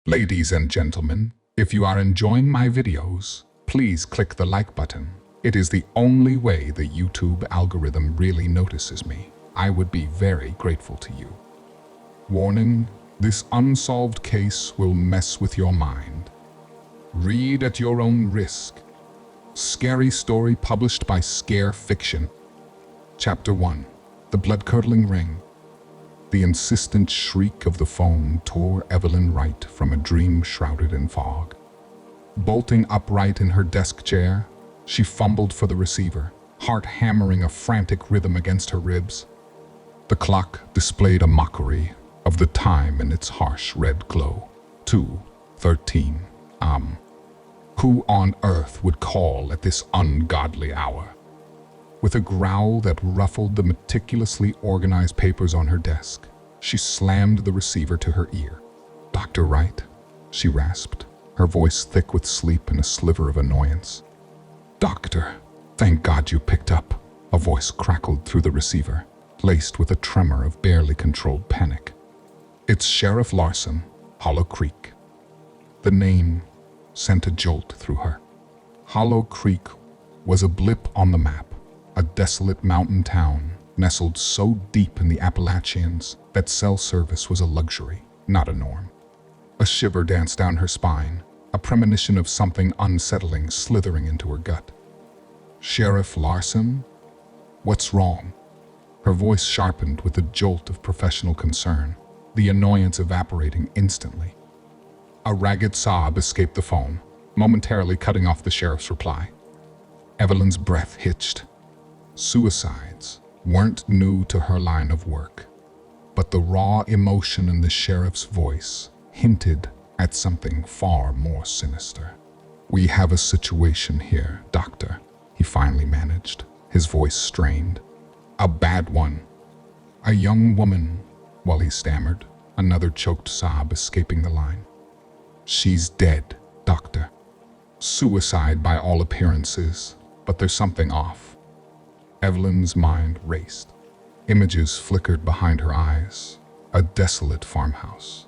Ladies and gentlemen, if you are enjoying my videos, please click the like button. It is the only way the YouTube algorithm really notices me. I would be very grateful to you. Warning, this unsolved case will mess with your mind. Read at your own risk. Scary story published by Scare Fiction. Chapter 1. The Blood-Curdling Ring. The insistent shriek of the phone tore Evelyn Wright from a dream shrouded in fog. Bolting upright in her desk chair, she fumbled for the receiver, heart hammering a frantic rhythm against her ribs. The clock displayed a mockery of the time in its harsh red glow. 2:13 am. Who on earth would call at this ungodly hour? With a growl that ruffled the meticulously organized papers on her desk, she slammed the receiver to her ear. "Dr. Wright," she rasped, her voice thick with sleep and a sliver of annoyance. "Doctor, thank God you picked up," a voice crackled through the receiver, laced with a tremor of barely controlled panic. "It's Sheriff Larson, Hollow Creek." The name sent a jolt through her. Hollow Creek was a blip on the map, a desolate mountain town nestled so deep in the Appalachians that cell service was a luxury, not a norm. A shiver danced down her spine, a premonition of something unsettling slithering into her gut. "Sheriff Larson? What's wrong?" Her voice sharpened with a jolt of professional concern, the annoyance evaporating instantly. A ragged sob escaped the phone, momentarily cutting off the sheriff's reply. Evelyn's breath hitched. Suicides weren't new to her line of work, but the raw emotion in the sheriff's voice hinted at something far more sinister. "We have a situation here, Doctor," he finally managed, his voice strained. "A bad one." "A young woman," while he stammered, another choked sob escaping the line. "She's dead, Doctor. Suicide by all appearances, but there's something off." Evelyn's mind raced. Images flickered behind her eyes. A desolate farmhouse.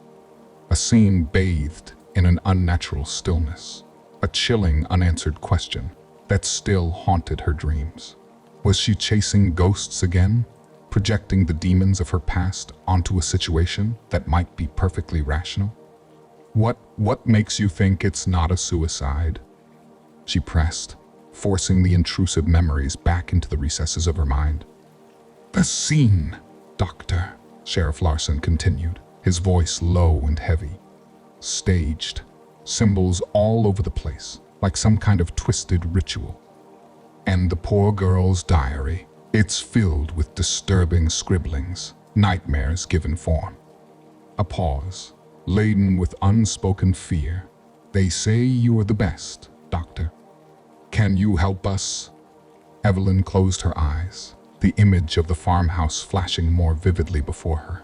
A scene bathed in an unnatural stillness. A chilling unanswered question that still haunted her dreams. Was she chasing ghosts again, projecting the demons of her past onto a situation that might be perfectly rational? What makes you think it's not a suicide?" she pressed, forcing the intrusive memories back into the recesses of her mind. "The scene, Doctor," Sheriff Larson continued, his voice low and heavy. "Staged, symbols all over the place, like some kind of twisted ritual. And the poor girl's diary, it's filled with disturbing scribblings, nightmares given form." A pause, laden with unspoken fear. "They say you are the best, Doctor. Can you help us?" Evelyn closed her eyes, the image of the farmhouse flashing more vividly before her.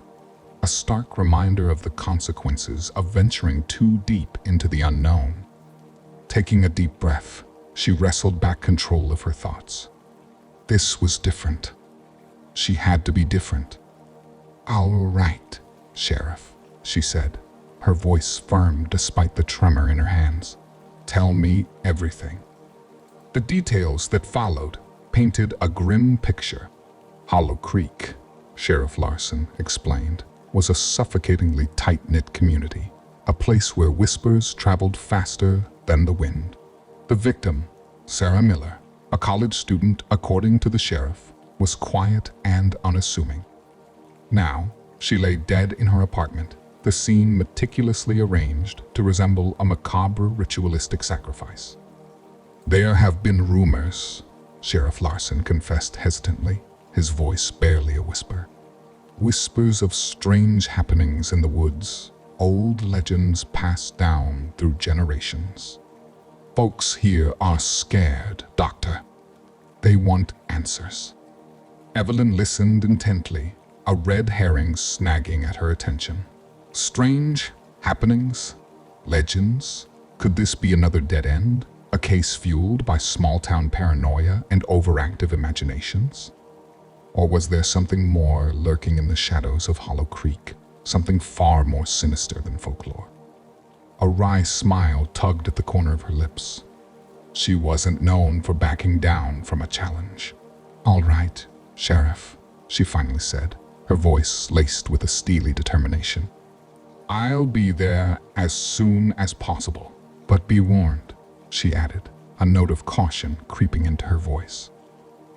A stark reminder of the consequences of venturing too deep into the unknown. Taking a deep breath, she wrestled back control of her thoughts. This was different. She had to be different. "All right, Sheriff," she said, her voice firm despite the tremor in her hands. "Tell me everything." The details that followed painted a grim picture. Hollow Creek, Sheriff Larson explained, was a suffocatingly tight-knit community, a place where whispers traveled faster than the wind. The victim, Sarah Miller, a college student according to the sheriff, was quiet and unassuming. Now, she lay dead in her apartment, the scene meticulously arranged to resemble a macabre ritualistic sacrifice. "There have been rumors," Sheriff Larson confessed hesitantly, his voice barely a whisper. "Whispers of strange happenings in the woods, old legends passed down through generations. Folks here are scared, Doctor. They want answers." Evelyn listened intently, a red herring snagging at her attention. Strange happenings? Legends? Could this be another dead end? A case fueled by small-town paranoia and overactive imaginations? Or was there something more lurking in the shadows of Hollow Creek, something far more sinister than folklore? wry smile tugged at the corner of her lips. She wasn't known for backing down from a challenge. "All right, Sheriff," she finally said, her voice laced with a steely determination. "I'll be there as soon as possible. But be warned," she added, a note of caution creeping into her voice.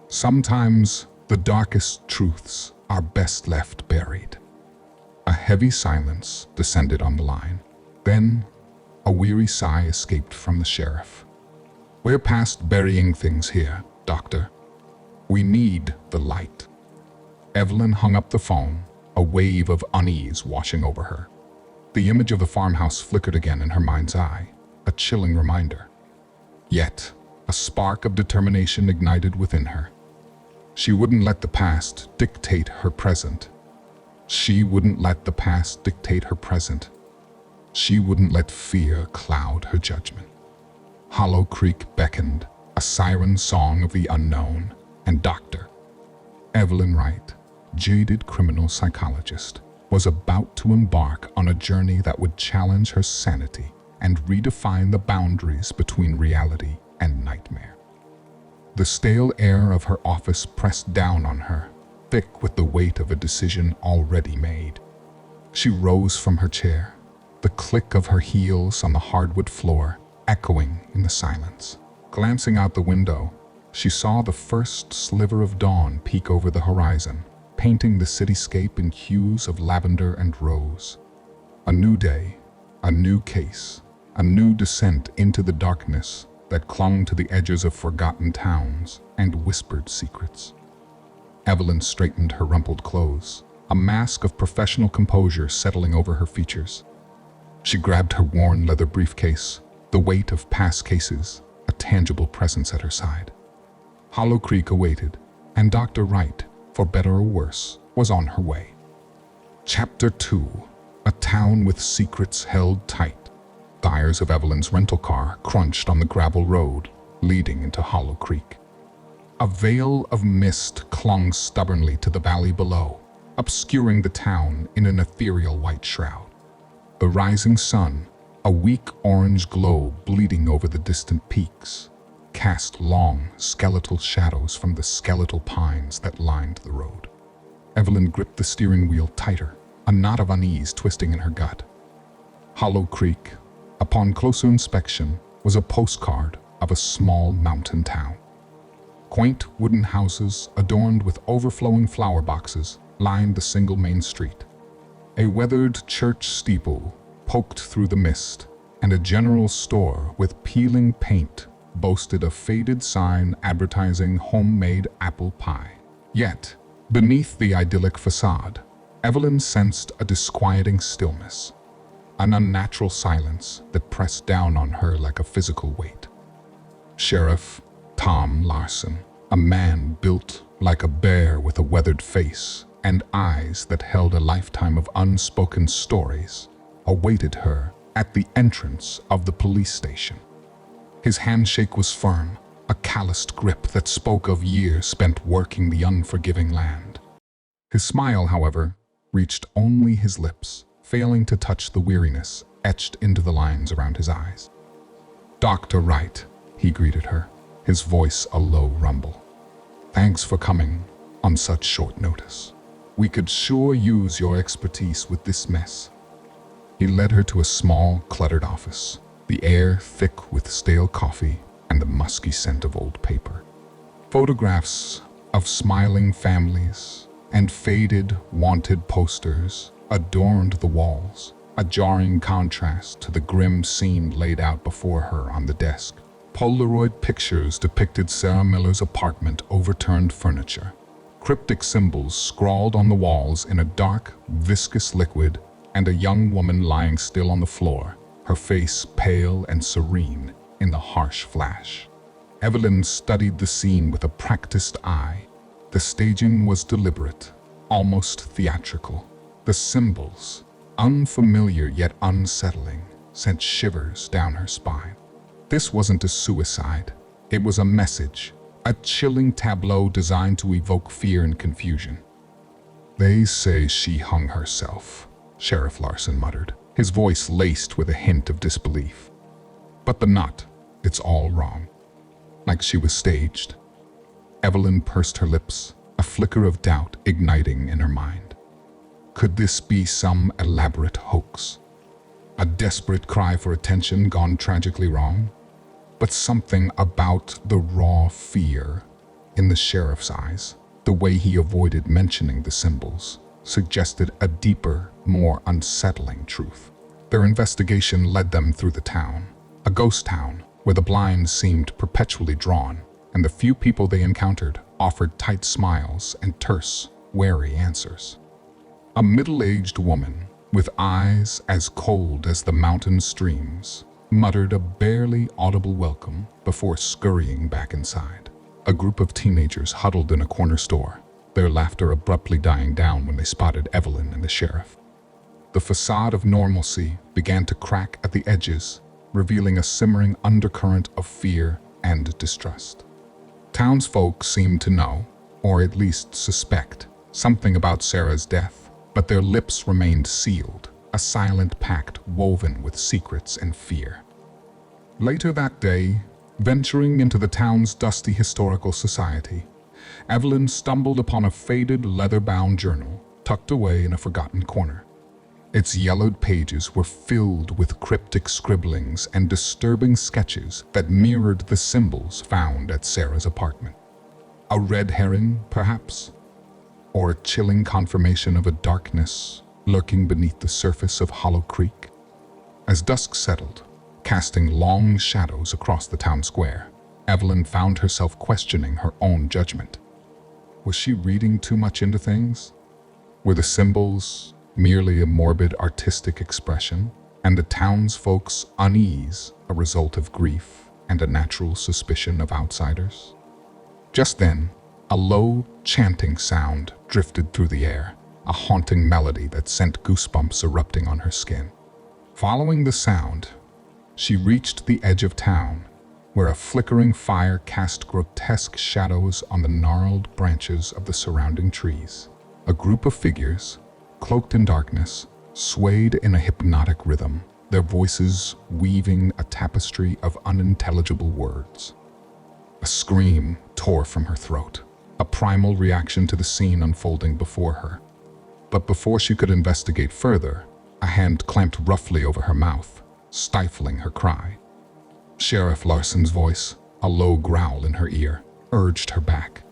"Sometimes the darkest truths are best left buried." A heavy silence descended on the line. Then, a weary sigh escaped from the sheriff. "We're past burying things here, Doctor. We need the light." Evelyn hung up the phone, a wave of unease washing over her. The image of the farmhouse flickered again in her mind's eye, a chilling reminder. Yet, a spark of determination ignited within her. She wouldn't let the past dictate her present. She wouldn't let the past dictate her present. She wouldn't let fear cloud her judgment. Hollow Creek beckoned, a siren song of the unknown, and Dr. Evelyn Wright, jaded criminal psychologist, was about to embark on a journey that would challenge her sanity and redefine the boundaries between reality and nightmare. The stale air of her office pressed down on her, thick with the weight of a decision already made. She rose from her chair, the click of her heels on the hardwood floor echoing in the silence. Glancing out the window, she saw the first sliver of dawn peek over the horizon, painting the cityscape in hues of lavender and rose. A new day, a new case, a new descent into the darkness that clung to the edges of forgotten towns and whispered secrets. Evelyn straightened her rumpled clothes, a mask of professional composure settling over her features. She grabbed her worn leather briefcase, the weight of past cases, a tangible presence at her side. Hollow Creek awaited, and Dr. Wright, for better or worse, was on her way. Chapter 2: A Town with Secrets Held Tight. Tires of Evelyn's rental car crunched on the gravel road leading into Hollow Creek. A veil of mist clung stubbornly to the valley below, obscuring the town in an ethereal white shroud. The rising sun, a weak orange glow bleeding over the distant peaks, cast long, skeletal shadows from the skeletal pines that lined the road. Evelyn gripped the steering wheel tighter, a knot of unease twisting in her gut. Hollow Creek, upon closer inspection, was a postcard of a small mountain town. Quaint wooden houses adorned with overflowing flower boxes lined the single main street. A weathered church steeple poked through the mist, and a general store with peeling paint boasted a faded sign advertising homemade apple pie. Yet, beneath the idyllic facade, Evelyn sensed a disquieting stillness, an unnatural silence that pressed down on her like a physical weight. Sheriff Tom Larson, a man built like a bear with a weathered face and eyes that held a lifetime of unspoken stories, awaited her at the entrance of the police station. His handshake was firm, a calloused grip that spoke of years spent working the unforgiving land. His smile, however, reached only his lips, failing to touch the weariness etched into the lines around his eyes. "Dr. Wright," he greeted her, his voice a low rumble. "Thanks for coming on such short notice. We could sure use your expertise with this mess." He led her to a small, cluttered office, the air thick with stale coffee and the musky scent of old paper. Photographs of smiling families and faded, wanted posters adorned the walls, a jarring contrast to the grim scene laid out before her on the desk. Polaroid pictures depicted Sarah Miller's apartment, overturned furniture. Cryptic symbols scrawled on the walls in a dark, viscous liquid, and a young woman lying still on the floor, her face pale and serene in the harsh flash. Evelyn studied the scene with a practiced eye. The staging was deliberate, almost theatrical. The symbols, unfamiliar yet unsettling, sent shivers down her spine. This wasn't a suicide. It was a message, a chilling tableau designed to evoke fear and confusion. "They say she hung herself," Sheriff Larson muttered, his voice laced with a hint of disbelief. "But the nut, it's all wrong. Like she was staged." Evelyn pursed her lips, a flicker of doubt igniting in her mind. Could this be some elaborate hoax? A desperate cry for attention gone tragically wrong? But something about the raw fear in the sheriff's eyes, the way he avoided mentioning the symbols, suggested a deeper, more unsettling truth. Their investigation led them through the town, a ghost town where the blinds seemed perpetually drawn, and the few people they encountered offered tight smiles and terse, wary answers. A middle-aged woman, with eyes as cold as the mountain streams, muttered a barely audible welcome before scurrying back inside. A group of teenagers huddled in a corner store, their laughter abruptly dying down when they spotted Evelyn and the sheriff. The facade of normalcy began to crack at the edges, revealing a simmering undercurrent of fear and distrust. Townsfolk seemed to know, or at least suspect, something about Sarah's death, but their lips remained sealed, a silent pact woven with secrets and fear. Later that day, venturing into the town's dusty historical society, Evelyn stumbled upon a faded leather-bound journal tucked away in a forgotten corner. Its yellowed pages were filled with cryptic scribblings and disturbing sketches that mirrored the symbols found at Sarah's apartment. A red herring, perhaps? Or a chilling confirmation of a darkness lurking beneath the surface of Hollow Creek? As dusk settled, casting long shadows across the town square, Evelyn found herself questioning her own judgment. Was she reading too much into things? Were the symbols merely a morbid artistic expression, and the townsfolk's unease a result of grief and a natural suspicion of outsiders? Just then, a low, chanting sound drifted through the air, a haunting melody that sent goosebumps erupting on her skin. Following the sound, she reached the edge of town, where a flickering fire cast grotesque shadows on the gnarled branches of the surrounding trees. A group of figures, cloaked in darkness, swayed in a hypnotic rhythm, their voices weaving a tapestry of unintelligible words. A scream tore from her throat, a primal reaction to the scene unfolding before her. But before she could investigate further, a hand clamped roughly over her mouth, stifling her cry. Sheriff Larson's voice, a low growl in her ear, urged her back.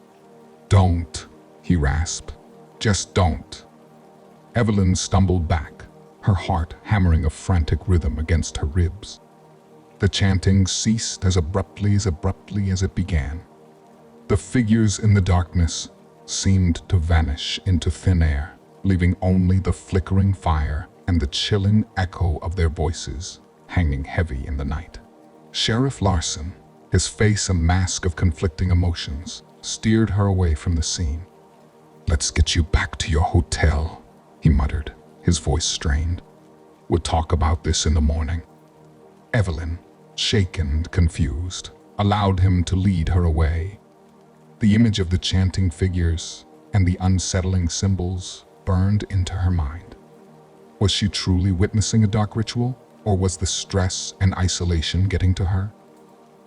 "Don't," he rasped. "Just don't." Evelyn stumbled back, her heart hammering a frantic rhythm against her ribs. The chanting ceased as abruptly as it began. The figures in the darkness seemed to vanish into thin air, leaving only the flickering fire and the chilling echo of their voices hanging heavy in the night. Sheriff Larson, his face a mask of conflicting emotions, steered her away from the scene. "Let's get you back to your hotel," he muttered, his voice strained. "We'll talk about this in the morning." Evelyn, shaken and confused, allowed him to lead her away. The image of the chanting figures and the unsettling symbols burned into her mind. Was she truly witnessing a dark ritual, or was the stress and isolation getting to her?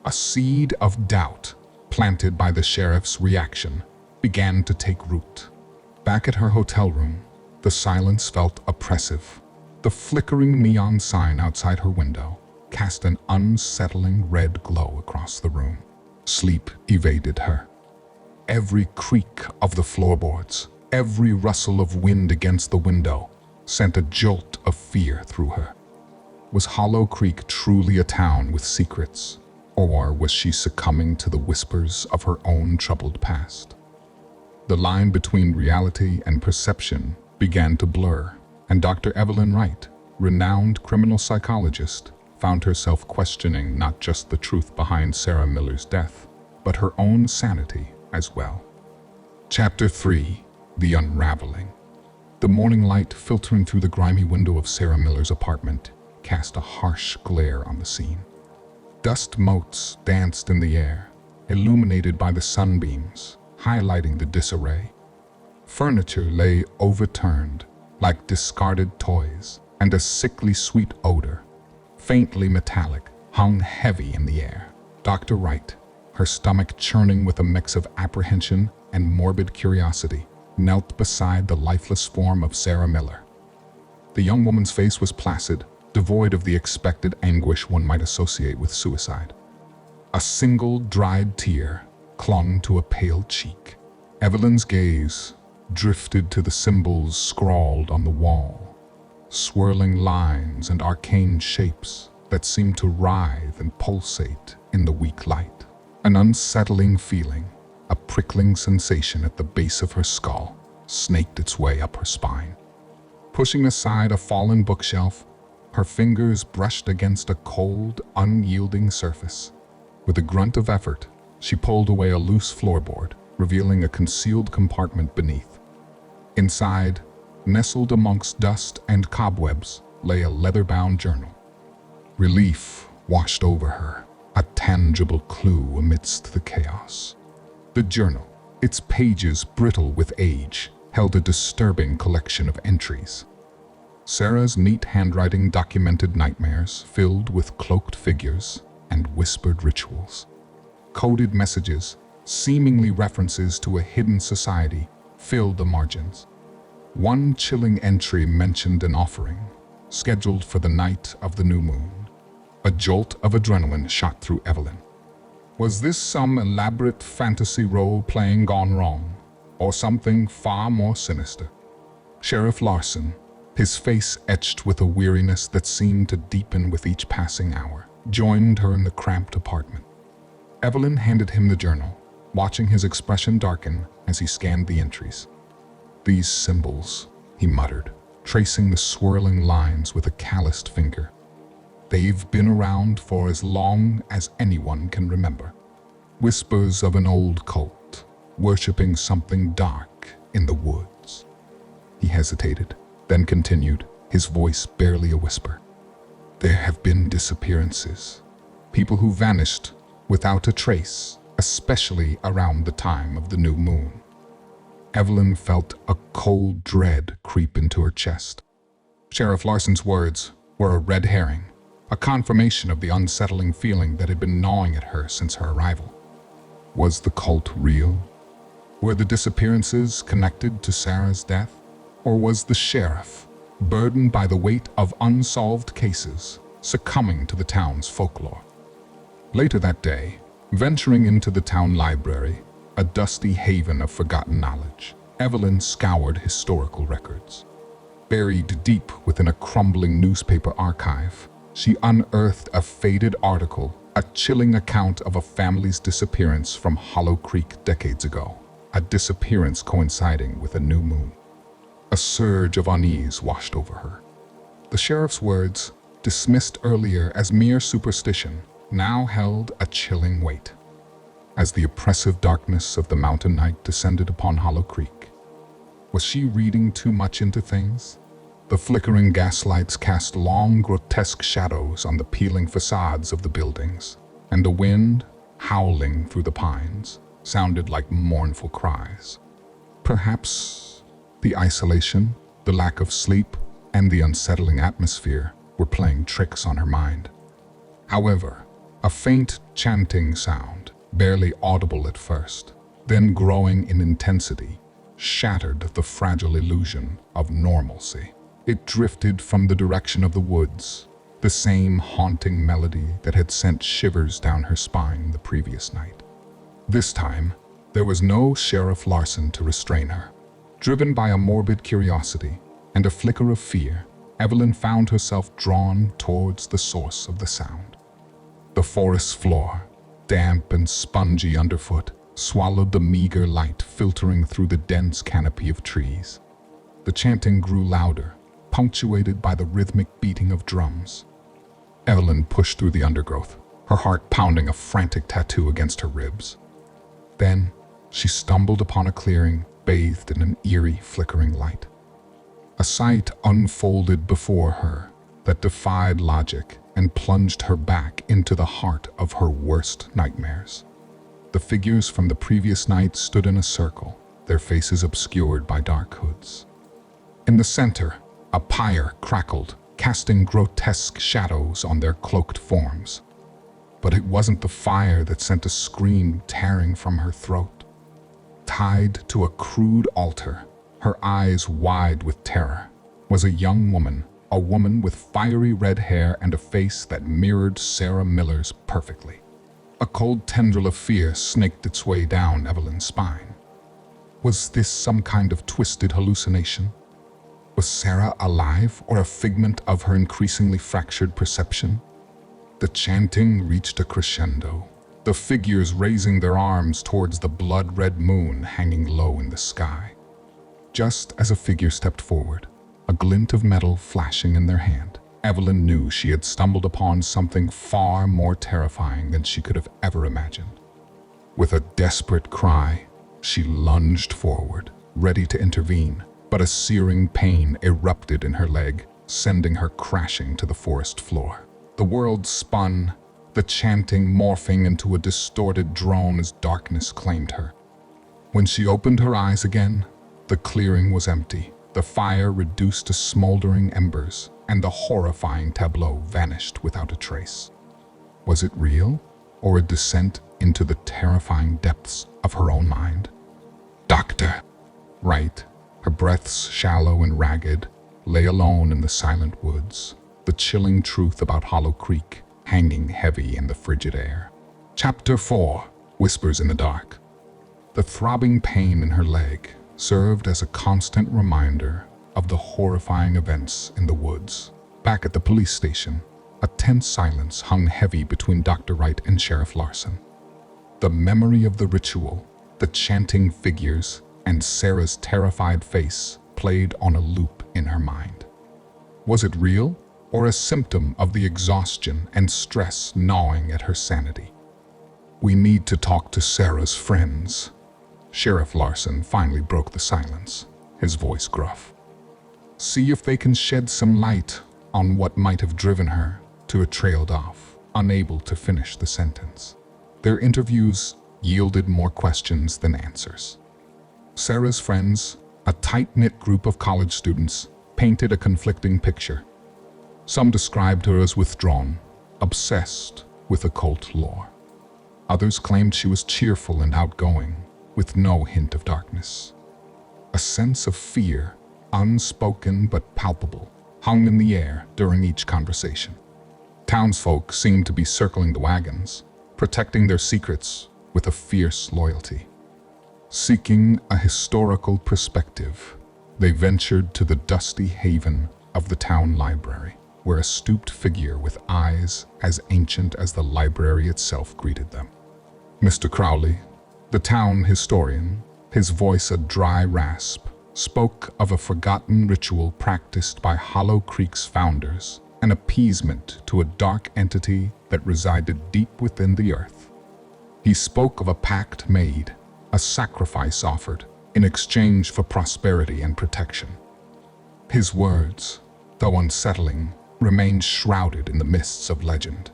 A seed of doubt, planted by the sheriff's reaction, began to take root. Back at her hotel room, the silence felt oppressive. The flickering neon sign outside her window cast an unsettling red glow across the room. Sleep evaded her. Every creak of the floorboards, every rustle of wind against the window sent a jolt of fear through her. Was Hollow Creek truly a town with secrets, or was she succumbing to the whispers of her own troubled past? The line between reality and perception began to blur, and Dr. Evelyn Wright, renowned criminal psychologist, found herself questioning not just the truth behind Sarah Miller's death, but her own sanity as well. Chapter 3: The Unraveling. The morning light filtering through the grimy window of Sarah Miller's apartment cast a harsh glare on the scene. Dust motes danced in the air, illuminated by the sunbeams, highlighting the disarray. Furniture lay overturned, like discarded toys, and a sickly sweet odor, faintly metallic, hung heavy in the air. Dr. Wright, her stomach churning with a mix of apprehension and morbid curiosity, knelt beside the lifeless form of Sarah Miller. The young woman's face was placid, devoid of the expected anguish one might associate with suicide. A single dried tear clung to a pale cheek. Evelyn's gaze drifted to the symbols scrawled on the wall, swirling lines and arcane shapes that seemed to writhe and pulsate in the weak light. An unsettling feeling, a prickling sensation at the base of her skull, snaked its way up her spine. Pushing aside a fallen bookshelf, her fingers brushed against a cold, unyielding surface. With a grunt of effort, she pulled away a loose floorboard, revealing a concealed compartment beneath. Inside, nestled amongst dust and cobwebs, lay a leather-bound journal. Relief washed over her, a tangible clue amidst the chaos. The journal, its pages brittle with age, held a disturbing collection of entries. Sarah's neat handwriting documented nightmares filled with cloaked figures and whispered rituals. Coded messages, seemingly references to a hidden society, filled the margins. One chilling entry mentioned an offering, scheduled for the night of the new moon. A jolt of adrenaline shot through Evelyn. Was this some elaborate fantasy role-playing gone wrong, or something far more sinister? Sheriff Larson, his face etched with a weariness that seemed to deepen with each passing hour, joined her in the cramped apartment. Evelyn handed him the journal, watching his expression darken as he scanned the entries. "These symbols," he muttered, tracing the swirling lines with a calloused finger. "They've been around for as long as anyone can remember. Whispers of an old cult, worshipping something dark in the woods." He hesitated, then continued, his voice barely a whisper. "There have been disappearances, people who vanished without a trace, especially around the time of the new moon." Evelyn felt a cold dread creep into her chest. Sheriff Larson's words were a red herring, a confirmation of the unsettling feeling that had been gnawing at her since her arrival. Was the cult real? Were the disappearances connected to Sarah's death? Or was the sheriff, burdened by the weight of unsolved cases, succumbing to the town's folklore? Later that day, venturing into the town library, a dusty haven of forgotten knowledge, Evelyn scoured historical records. Buried deep within a crumbling newspaper archive, she unearthed a faded article, a chilling account of a family's disappearance from Hollow Creek decades ago, a disappearance coinciding with a new moon. A surge of unease washed over her. The sheriff's words, dismissed earlier as mere superstition, now held a chilling weight. As the oppressive darkness of the mountain night descended upon Hollow Creek, was she reading too much into things? The flickering gaslights cast long, grotesque shadows on the peeling facades of the buildings, and the wind, howling through the pines, sounded like mournful cries. Perhaps the isolation, the lack of sleep, and the unsettling atmosphere were playing tricks on her mind. However, a faint chanting sound, barely audible at first, then growing in intensity, shattered the fragile illusion of normalcy. It drifted from the direction of the woods, the same haunting melody that had sent shivers down her spine the previous night. This time, there was no Sheriff Larson to restrain her. Driven by a morbid curiosity and a flicker of fear, Evelyn found herself drawn towards the source of the sound. The forest floor, damp and spongy underfoot, swallowed the meager light filtering through the dense canopy of trees. The chanting grew louder, punctuated by the rhythmic beating of drums. Evelyn pushed through the undergrowth, her heart pounding a frantic tattoo against her ribs. Then, she stumbled upon a clearing bathed in an eerie, flickering light. A sight unfolded before her that defied logic and plunged her back into the heart of her worst nightmares. The figures from the previous night stood in a circle, their faces obscured by dark hoods. In the center, a pyre crackled, casting grotesque shadows on their cloaked forms. But it wasn't the fire that sent a scream tearing from her throat. Tied to a crude altar, her eyes wide with terror, was a young woman, a woman with fiery red hair and a face that mirrored Sarah Miller's perfectly. A cold tendril of fear snaked its way down Evelyn's spine. Was this some kind of twisted hallucination? Was Sarah alive or a figment of her increasingly fractured perception? The chanting reached a crescendo, the figures raising their arms towards the blood-red moon hanging low in the sky. Just as a figure stepped forward, a glint of metal flashing in their hand, Evelyn knew she had stumbled upon something far more terrifying than she could have ever imagined. With a desperate cry, she lunged forward, ready to intervene, but a searing pain erupted in her leg, sending her crashing to the forest floor. The world spun, the chanting morphing into a distorted drone as darkness claimed her. When she opened her eyes again, the clearing was empty, the fire reduced to smoldering embers, and the horrifying tableau vanished without a trace. Was it real, or a descent into the terrifying depths of her own mind? Dr. Wright, her breaths shallow and ragged, lay alone in the silent woods, the chilling truth about Hollow Creek hanging heavy in the frigid air. Chapter 4, Whispers in the Dark. The throbbing pain in her leg served as a constant reminder of the horrifying events in the woods. Back at the police station, a tense silence hung heavy between Dr. Wright and Sheriff Larson. The memory of the ritual, the chanting figures, and Sarah's terrified face played on a loop in her mind. Was it real, or a symptom of the exhaustion and stress gnawing at her sanity? "We need to talk to Sarah's friends." Sheriff Larson finally broke the silence, his voice gruff. "See if they can shed some light on what might have driven her to a trailed off, unable to finish the sentence." Their interviews yielded more questions than answers. Sarah's friends, a tight-knit group of college students, painted a conflicting picture. Some described her as withdrawn, obsessed with occult lore. Others claimed she was cheerful and outgoing, with no hint of darkness. A sense of fear, unspoken but palpable, hung in the air during each conversation. Townsfolk seemed to be circling the wagons, protecting their secrets with a fierce loyalty. Seeking a historical perspective, they ventured to the dusty haven of the town library, where a stooped figure with eyes as ancient as the library itself greeted them. Mr. Crowley, the town historian, his voice a dry rasp, spoke of a forgotten ritual practiced by Hollow Creek's founders, an appeasement to a dark entity that resided deep within the earth. He spoke of a pact made, a sacrifice offered, in exchange for prosperity and protection. His words, though unsettling, remained shrouded in the mists of legend.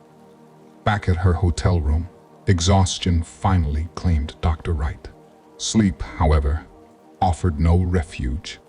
Back at her hotel room, exhaustion finally claimed Dr. Wright. Sleep, however, offered no refuge.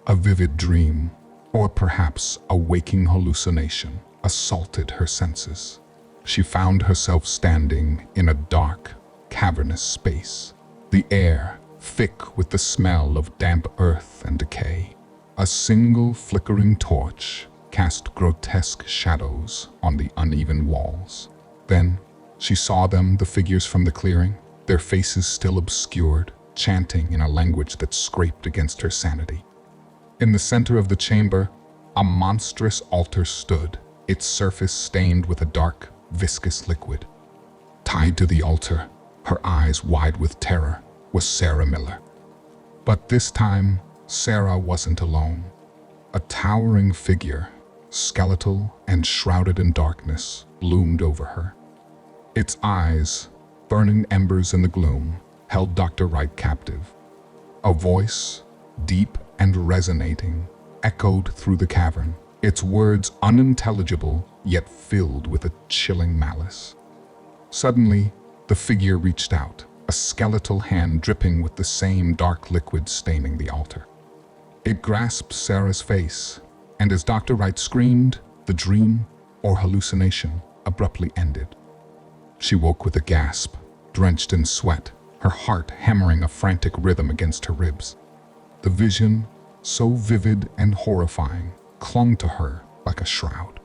A vivid dream, or perhaps a waking hallucination, assaulted her senses. She found herself standing in a dark, cavernous space, the air thick with the smell of damp earth and decay. A single flickering torch cast grotesque shadows on the uneven walls. Then she saw them, the figures from the clearing, their faces still obscured, chanting in a language that scraped against her sanity. In the center of the chamber, a monstrous altar stood, its surface stained with a dark, viscous liquid. Tied to the altar, her eyes wide with terror, was Sarah Miller. But this time, Sarah wasn't alone. A towering figure, skeletal and shrouded in darkness, loomed over her. Its eyes, burning embers in the gloom, held Dr. Wright captive. A voice, deep and resonating, echoed through the cavern, its words unintelligible yet filled with a chilling malice. Suddenly, the figure reached out, a skeletal hand dripping with the same dark liquid staining the altar. It grasped Sarah's face, And as Dr. Wright screamed, the dream or hallucination abruptly ended. She woke with a gasp, drenched in sweat, her heart hammering a frantic rhythm against her ribs. The vision, so vivid and horrifying, clung to her like a shroud.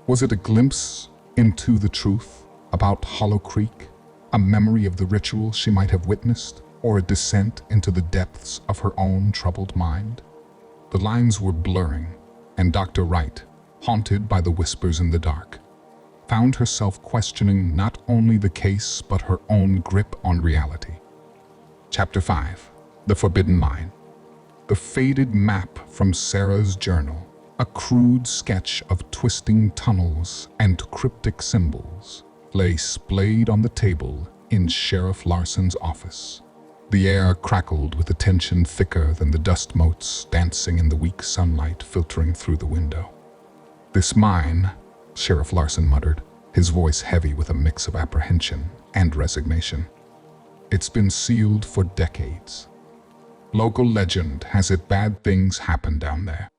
Was it a glimpse into the truth about Hollow Creek, a memory of the ritual she might have witnessed, or a descent into the depths of her own troubled mind? The lines were blurring, and Dr. Wright, haunted by the whispers in the dark, found herself questioning not only the case but her own grip on reality. Chapter 5. The Forbidden Mine. The faded map from Sarah's journal, a crude sketch of twisting tunnels and cryptic symbols, lay splayed on the table in Sheriff Larson's office. The air crackled with a tension thicker than the dust motes dancing in the weak sunlight filtering through the window. "This mine," Sheriff Larson muttered, his voice heavy with a mix of apprehension and resignation. "It's been sealed for decades. Local legend has it bad things happen down there."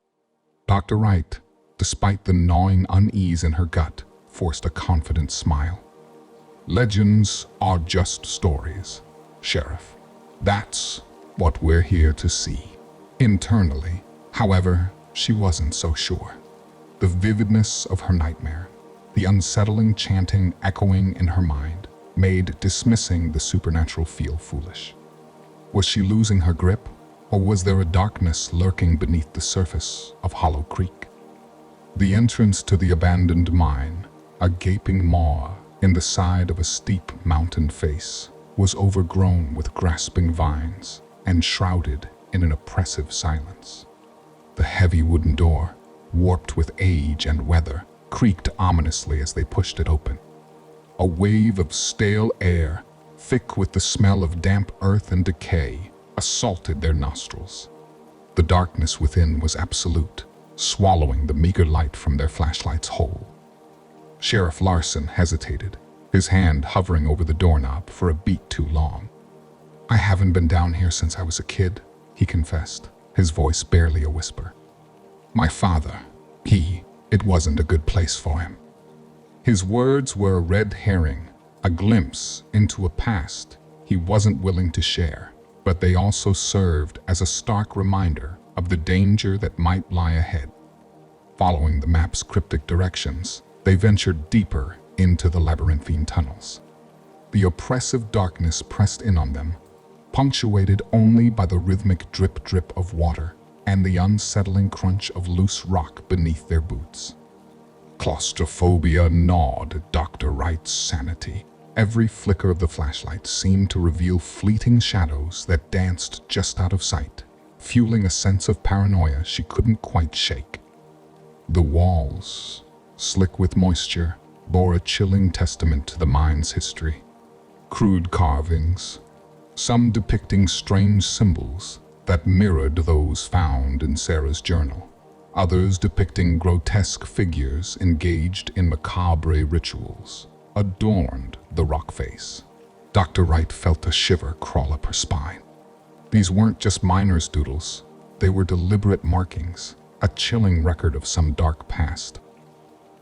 Dr. Wright, despite the gnawing unease in her gut, forced a confident smile. "Legends are just stories, Sheriff. That's what we're here to see." Internally, however, she wasn't so sure. The vividness of her nightmare, the unsettling chanting echoing in her mind, made dismissing the supernatural feel foolish. Was she losing her grip, or was there a darkness lurking beneath the surface of Hollow Creek? The entrance to the abandoned mine, a gaping maw in the side of a steep mountain face, was overgrown with grasping vines and shrouded in an oppressive silence. The heavy wooden door, warped with age and weather, creaked ominously as they pushed it open. A wave of stale air, thick with the smell of damp earth and decay, assaulted their nostrils. The darkness within was absolute, swallowing the meager light from their flashlights whole. Sheriff Larson hesitated, his hand hovering over the doorknob for a beat too long. "I haven't been down here since I was a kid," he confessed, his voice barely a whisper. "My father, it wasn't a good place for him." His words were a red herring, a glimpse into a past he wasn't willing to share, but they also served as a stark reminder of the danger that might lie ahead. Following the map's cryptic directions, they ventured deeper into the labyrinthine tunnels. The oppressive darkness pressed in on them, punctuated only by the rhythmic drip-drip of water and the unsettling crunch of loose rock beneath their boots. Claustrophobia gnawed at Dr. Wright's sanity. Every flicker of the flashlight seemed to reveal fleeting shadows that danced just out of sight, fueling a sense of paranoia she couldn't quite shake. The walls, slick with moisture, bore a chilling testament to the mine's history. Crude carvings, some depicting strange symbols that mirrored those found in Sarah's journal, others depicting grotesque figures engaged in macabre rituals, adorned the rock face. Dr. Wright felt a shiver crawl up her spine. These weren't just miners' doodles, they were deliberate markings, a chilling record of some dark past.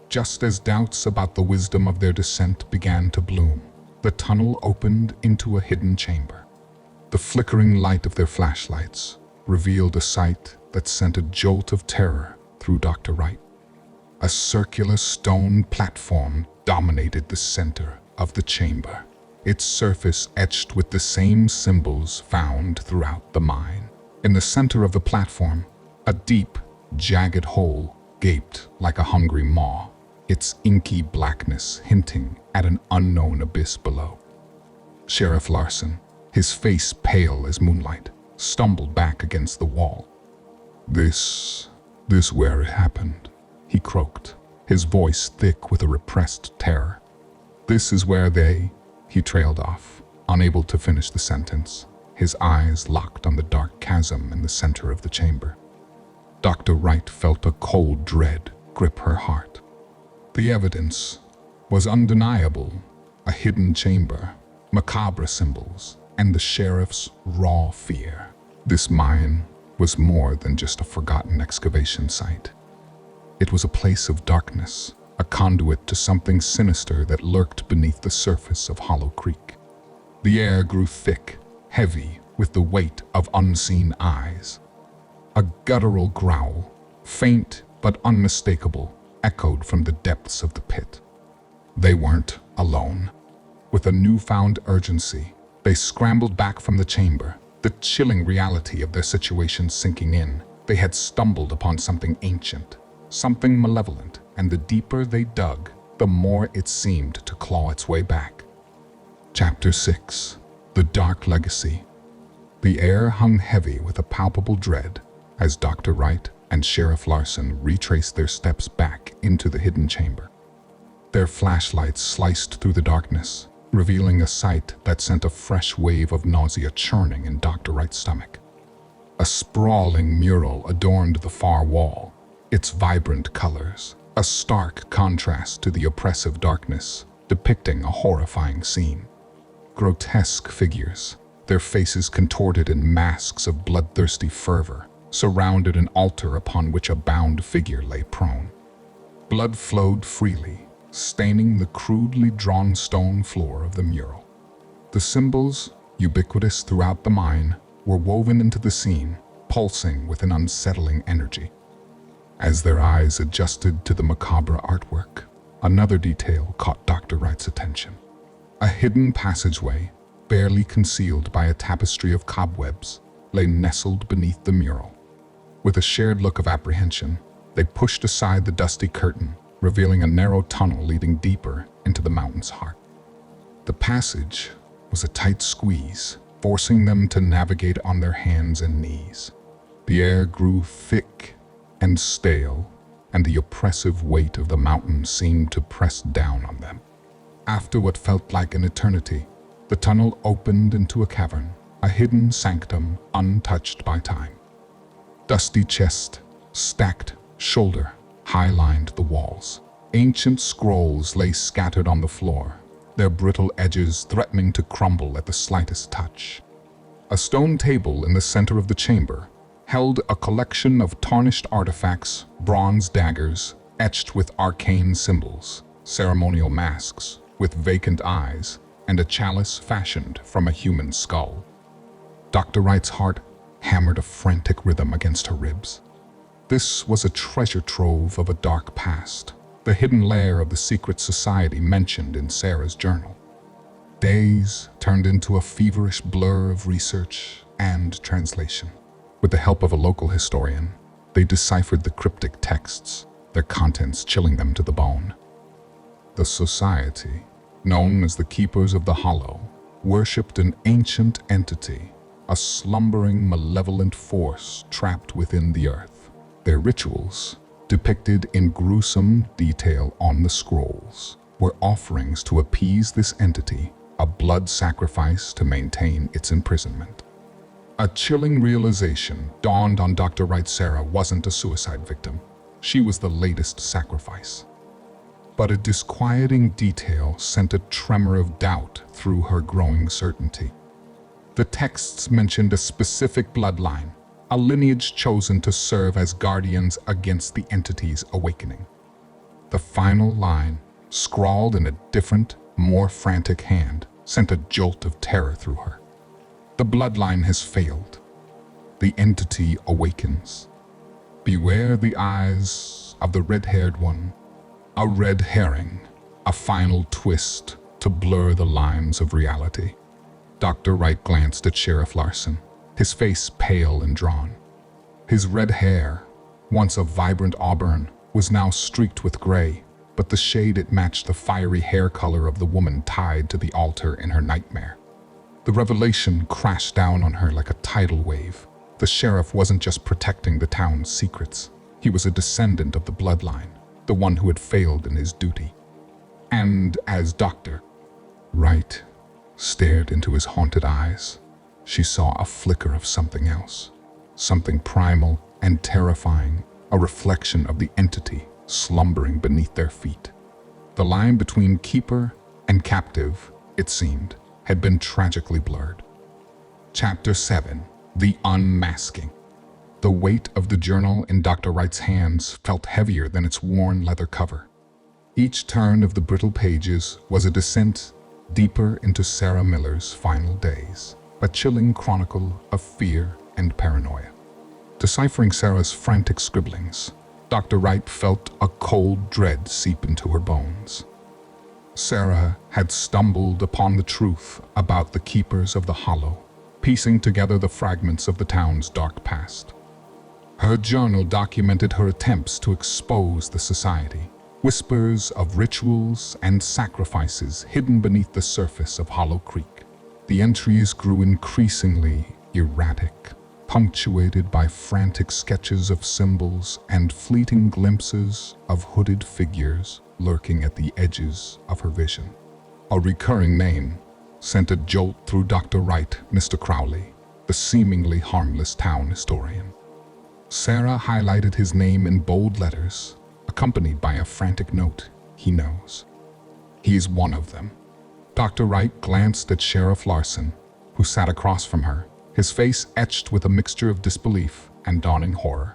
Just as doubts about the wisdom of their descent began to bloom, the tunnel opened into a hidden chamber. The flickering light of their flashlights revealed a sight that sent a jolt of terror through Dr. Wright. A circular stone platform dominated the center of the chamber, its surface etched with the same symbols found throughout the mine. In the center of the platform, a deep, jagged hole gaped like a hungry maw, its inky blackness hinting at an unknown abyss below. Sheriff Larson, his face pale as moonlight, stumbled back against the wall. This where it happened," he croaked, his voice thick with a repressed terror. "This is where he trailed off, unable to finish the sentence, his eyes locked on the dark chasm in the center of the chamber. Dr. Wright felt a cold dread grip her heart. The evidence was undeniable, a hidden chamber, macabre symbols, and the sheriff's raw fear. This mine was more than just a forgotten excavation site. It was a place of darkness, a conduit to something sinister that lurked beneath the surface of Hollow Creek. The air grew thick, heavy with the weight of unseen eyes. A guttural growl, faint but unmistakable, echoed from the depths of the pit. They weren't alone. With a newfound urgency, they scrambled back from the chamber, the chilling reality of their situation sinking in. They had stumbled upon something ancient, something malevolent, and the deeper they dug, the more it seemed to claw its way back. Chapter 6. The Dark Legacy. The air hung heavy with a palpable dread as Dr. Wright and Sheriff Larson retraced their steps back into the hidden chamber. Their flashlights sliced through the darkness, revealing a sight that sent a fresh wave of nausea churning in Dr. Wright's stomach. A sprawling mural adorned the far wall, its vibrant colors, a stark contrast to the oppressive darkness, depicting a horrifying scene. Grotesque figures, their faces contorted in masks of bloodthirsty fervor, surrounded an altar upon which a bound figure lay prone. Blood flowed freely, staining the crudely drawn stone floor of the mural. The symbols, ubiquitous throughout the mine, were woven into the scene, pulsing with an unsettling energy. As their eyes adjusted to the macabre artwork, another detail caught Dr. Wright's attention. A hidden passageway, barely concealed by a tapestry of cobwebs, lay nestled beneath the mural. With a shared look of apprehension, they pushed aside the dusty curtain, revealing a narrow tunnel leading deeper into the mountain's heart. The passage was a tight squeeze, forcing them to navigate on their hands and knees. The air grew thick and stale, and the oppressive weight of the mountain seemed to press down on them. After what felt like an eternity, the tunnel opened into a cavern, a hidden sanctum untouched by time. Dusty chest, stacked shoulder, high-lined the walls. Ancient scrolls lay scattered on the floor, their brittle edges threatening to crumble at the slightest touch. A stone table in the center of the chamber held a collection of tarnished artifacts, bronze daggers etched with arcane symbols, ceremonial masks with vacant eyes, and a chalice fashioned from a human skull. Dr. Wright's heart hammered a frantic rhythm against her ribs. This was a treasure trove of a dark past, the hidden lair of the secret society mentioned in Sarah's journal. Days turned into a feverish blur of research and translation. With the help of a local historian, they deciphered the cryptic texts, their contents chilling them to the bone. The society, known as the Keepers of the Hollow, worshipped an ancient entity, a slumbering, malevolent force trapped within the earth. Their rituals, depicted in gruesome detail on the scrolls, were offerings to appease this entity, a blood sacrifice to maintain its imprisonment. A chilling realization dawned on Dr. Wright. Sarah wasn't a suicide victim. She was the latest sacrifice. But a disquieting detail sent a tremor of doubt through her growing certainty. The texts mentioned a specific bloodline, a lineage chosen to serve as guardians against the entity's awakening. The final line, scrawled in a different, more frantic hand, sent a jolt of terror through her. The bloodline has failed. The entity awakens. Beware the eyes of the red-haired one. A red herring, a final twist to blur the lines of reality. Dr. Wright glanced at Sheriff Larson, his face pale and drawn. His red hair, once a vibrant auburn, was now streaked with gray, but the shade it matched the fiery hair color of the woman tied to the altar in her nightmare. The revelation crashed down on her like a tidal wave. The sheriff wasn't just protecting the town's secrets. He was a descendant of the bloodline, the one who had failed in his duty. And as Dr. Wright stared into his haunted eyes, she saw a flicker of something else, something primal and terrifying, a reflection of the entity slumbering beneath their feet. The line between keeper and captive, it seemed, had been tragically blurred. Chapter 7. The Unmasking. The weight of the journal in Dr. Wright's hands felt heavier than its worn leather cover. Each turn of the brittle pages was a descent deeper into Sarah Miller's final days, a chilling chronicle of fear and paranoia. Deciphering Sarah's frantic scribblings, Dr. Wright felt a cold dread seep into her bones. Sarah had stumbled upon the truth about the Keepers of the Hollow, piecing together the fragments of the town's dark past. Her journal documented her attempts to expose the society, whispers of rituals and sacrifices hidden beneath the surface of Hollow Creek. The entries grew increasingly erratic, punctuated by frantic sketches of symbols and fleeting glimpses of hooded figures lurking at the edges of her vision. A recurring name sent a jolt through Dr. Wright, Mr. Crowley, the seemingly harmless town historian. Sarah highlighted his name in bold letters, accompanied by a frantic note, "He knows." "He's one of them." Dr. Wright glanced at Sheriff Larson, who sat across from her, his face etched with a mixture of disbelief and dawning horror.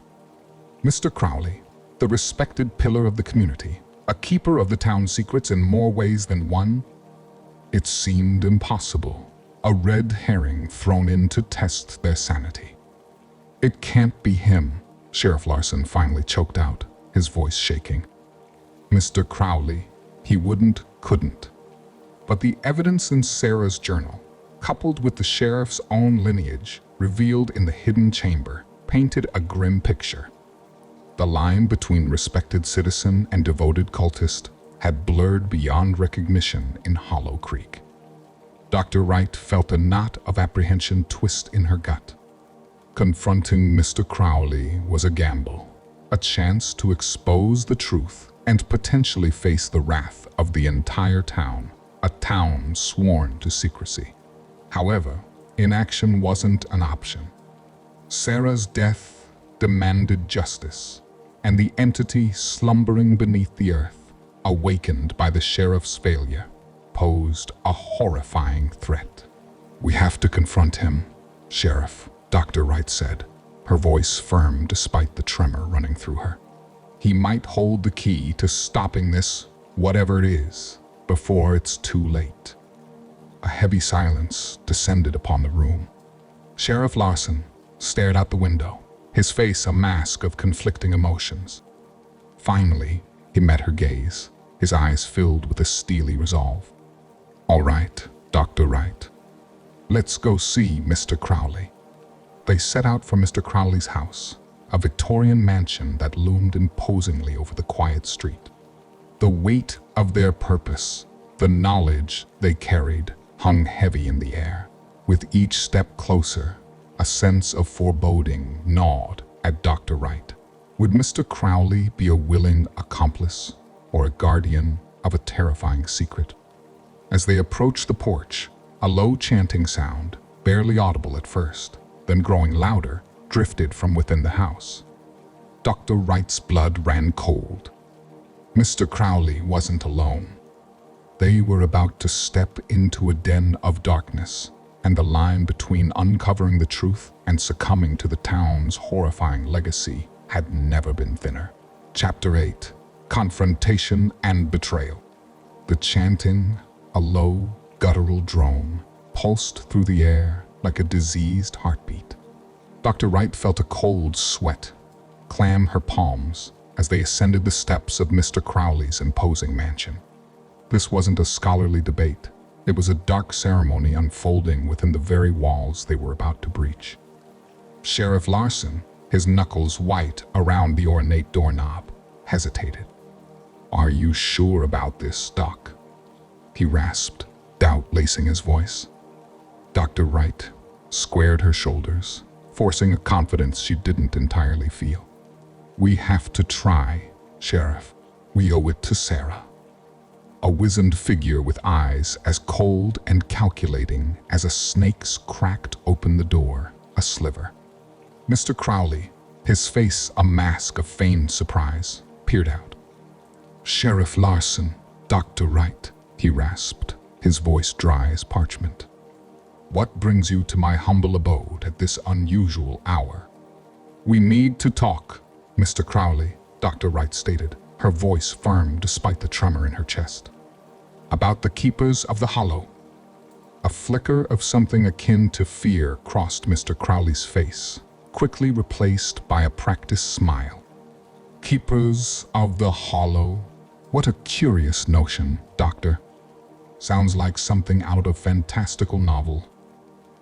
Mr. Crowley, the respected pillar of the community, a keeper of the town's secrets in more ways than one? It seemed impossible, a red herring thrown in to test their sanity. "It can't be him," Sheriff Larson finally choked out, his voice shaking. "Mr. Crowley, he couldn't. But the evidence in Sarah's journal, coupled with the sheriff's own lineage, revealed in the hidden chamber, painted a grim picture. The line between respected citizen and devoted cultist had blurred beyond recognition in Hollow Creek. Dr. Wright felt a knot of apprehension twist in her gut. Confronting Mr. Crowley was a gamble, a chance to expose the truth and potentially face the wrath of the entire town, a town sworn to secrecy. However, inaction wasn't an option. Sarah's death demanded justice, and the entity slumbering beneath the earth, awakened by the sheriff's failure, posed a horrifying threat. "We have to confront him, Sheriff," Dr. Wright said, her voice firm despite the tremor running through her. "He might hold the key to stopping this, whatever it is, before it's too late." A heavy silence descended upon the room. Sheriff Larson stared out the window, his face a mask of conflicting emotions. Finally, he met her gaze, his eyes filled with a steely resolve. "All right, Dr. Wright. Let's go see Mr. Crowley." They set out for Mr. Crowley's house, a Victorian mansion that loomed imposingly over the quiet street. The weight of their purpose, the knowledge they carried, hung heavy in the air. With each step closer, a sense of foreboding gnawed at Dr. Wright. Would Mr. Crowley be a willing accomplice or a guardian of a terrifying secret? As they approached the porch, a low chanting sound, barely audible at first, then growing louder, drifted from within the house. Dr. Wright's blood ran cold. Mr. Crowley wasn't alone. They were about to step into a den of darkness, and the line between uncovering the truth and succumbing to the town's horrifying legacy had never been thinner. Chapter 8: Confrontation and Betrayal. The chanting, a low, guttural drone, pulsed through the air like a diseased heartbeat. Dr. Wright felt a cold sweat clam her palms as they ascended the steps of Mr. Crowley's imposing mansion. This wasn't a scholarly debate. It was a dark ceremony unfolding within the very walls they were about to breach. Sheriff Larson, his knuckles white around the ornate doorknob, hesitated. "Are you sure about this, Doc?" he rasped, doubt lacing his voice. Dr. Wright squared her shoulders, forcing a confidence she didn't entirely feel. "We have to try, Sheriff. We owe it to Sarah." A wizened figure with eyes as cold and calculating as a snake's cracked open the door a sliver. Mr. Crowley, his face a mask of feigned surprise, peered out. "Sheriff Larson, Dr. Wright," he rasped, his voice dry as parchment. "What brings you to my humble abode at this unusual hour?" "We need to talk, Mr. Crowley," Dr. Wright stated, her voice firm despite the tremor in her chest. "About the Keepers of the Hollow." A flicker of something akin to fear crossed Mr. Crowley's face, quickly replaced by a practiced smile. "Keepers of the Hollow? What a curious notion, Doctor. Sounds like something out of fantastical novel."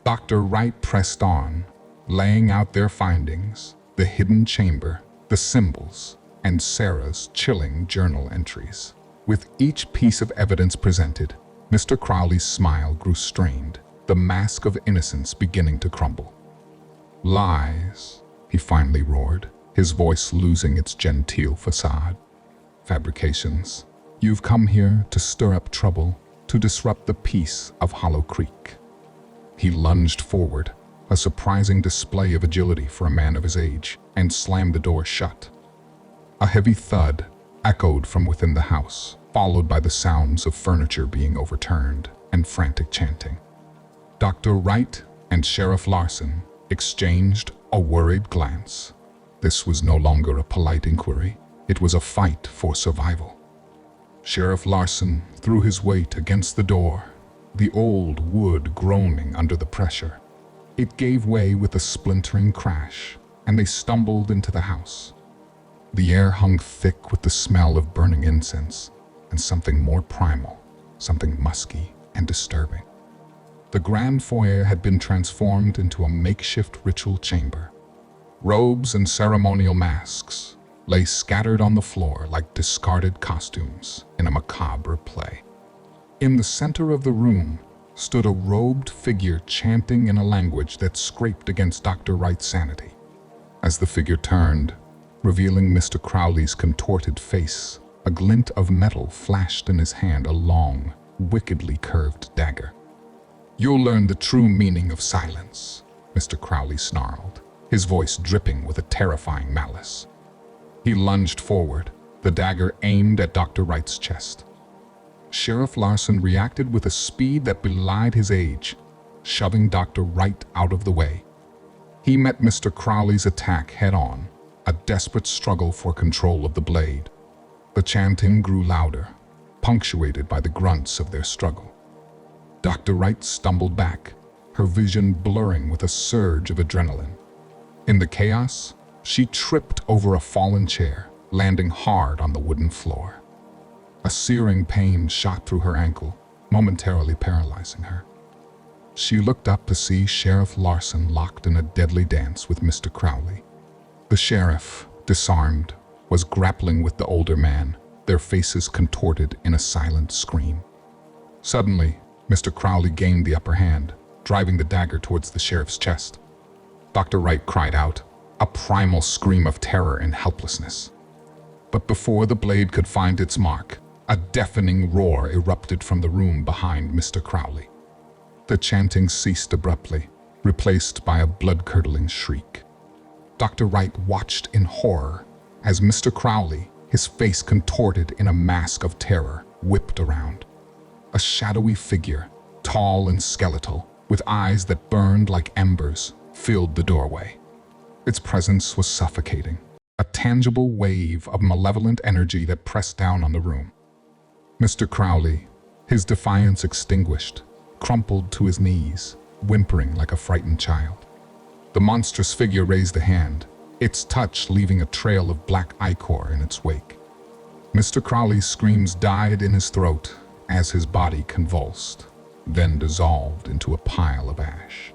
Dr. Wright pressed on, laying out their findings, the hidden chamber, the symbols, and Sarah's chilling journal entries. With each piece of evidence presented, Mr. Crowley's smile grew strained, the mask of innocence beginning to crumble. "Lies," he finally roared, his voice losing its genteel facade. "Fabrications. You've come here to stir up trouble, to disrupt the peace of Hollow Creek." He lunged forward, a surprising display of agility for a man of his age, and slammed the door shut. A heavy thud echoed from within the house, followed by the sounds of furniture being overturned and frantic chanting. Dr. Wright and Sheriff Larson exchanged a worried glance. This was no longer a polite inquiry. It was a fight for survival. Sheriff Larson threw his weight against the door, the old wood groaning under the pressure. It gave way with a splintering crash, and they stumbled into the house. The air hung thick with the smell of burning incense, and something more primal, something musky and disturbing. The grand foyer had been transformed into a makeshift ritual chamber. Robes and ceremonial masks lay scattered on the floor like discarded costumes in a macabre play. In the center of the room stood a robed figure chanting in a language that scraped against Dr. Wright's sanity. As the figure turned, revealing Mr. Crowley's contorted face, a glint of metal flashed in his hand, a long, wickedly curved dagger. "You'll learn the true meaning of silence," Mr. Crowley snarled, his voice dripping with a terrifying malice. He lunged forward, the dagger aimed at Dr. Wright's chest. Sheriff Larson reacted with a speed that belied his age, shoving Dr. Wright out of the way. He met Mr. Crowley's attack head-on, a desperate struggle for control of the blade. The chanting grew louder, punctuated by the grunts of their struggle. Dr. Wright stumbled back, her vision blurring with a surge of adrenaline. In the chaos, she tripped over a fallen chair, landing hard on the wooden floor. A searing pain shot through her ankle, momentarily paralyzing her. She looked up to see Sheriff Larson locked in a deadly dance with Mr. Crowley. The sheriff, disarmed, was grappling with the older man, their faces contorted in a silent scream. Suddenly, Mr. Crowley gained the upper hand, driving the dagger towards the sheriff's chest. Dr. Wright cried out, a primal scream of terror and helplessness. But before the blade could find its mark, a deafening roar erupted from the room behind Mr. Crowley. The chanting ceased abruptly, replaced by a blood-curdling shriek. Dr. Wright watched in horror as Mr. Crowley, his face contorted in a mask of terror, whipped around. A shadowy figure, tall and skeletal, with eyes that burned like embers, filled the doorway. Its presence was suffocating, a tangible wave of malevolent energy that pressed down on the room. Mr. Crowley, his defiance extinguished, crumpled to his knees, whimpering like a frightened child. The monstrous figure raised a hand, its touch leaving a trail of black ichor in its wake. Mr. Crowley's screams died in his throat as his body convulsed, then dissolved into a pile of ash.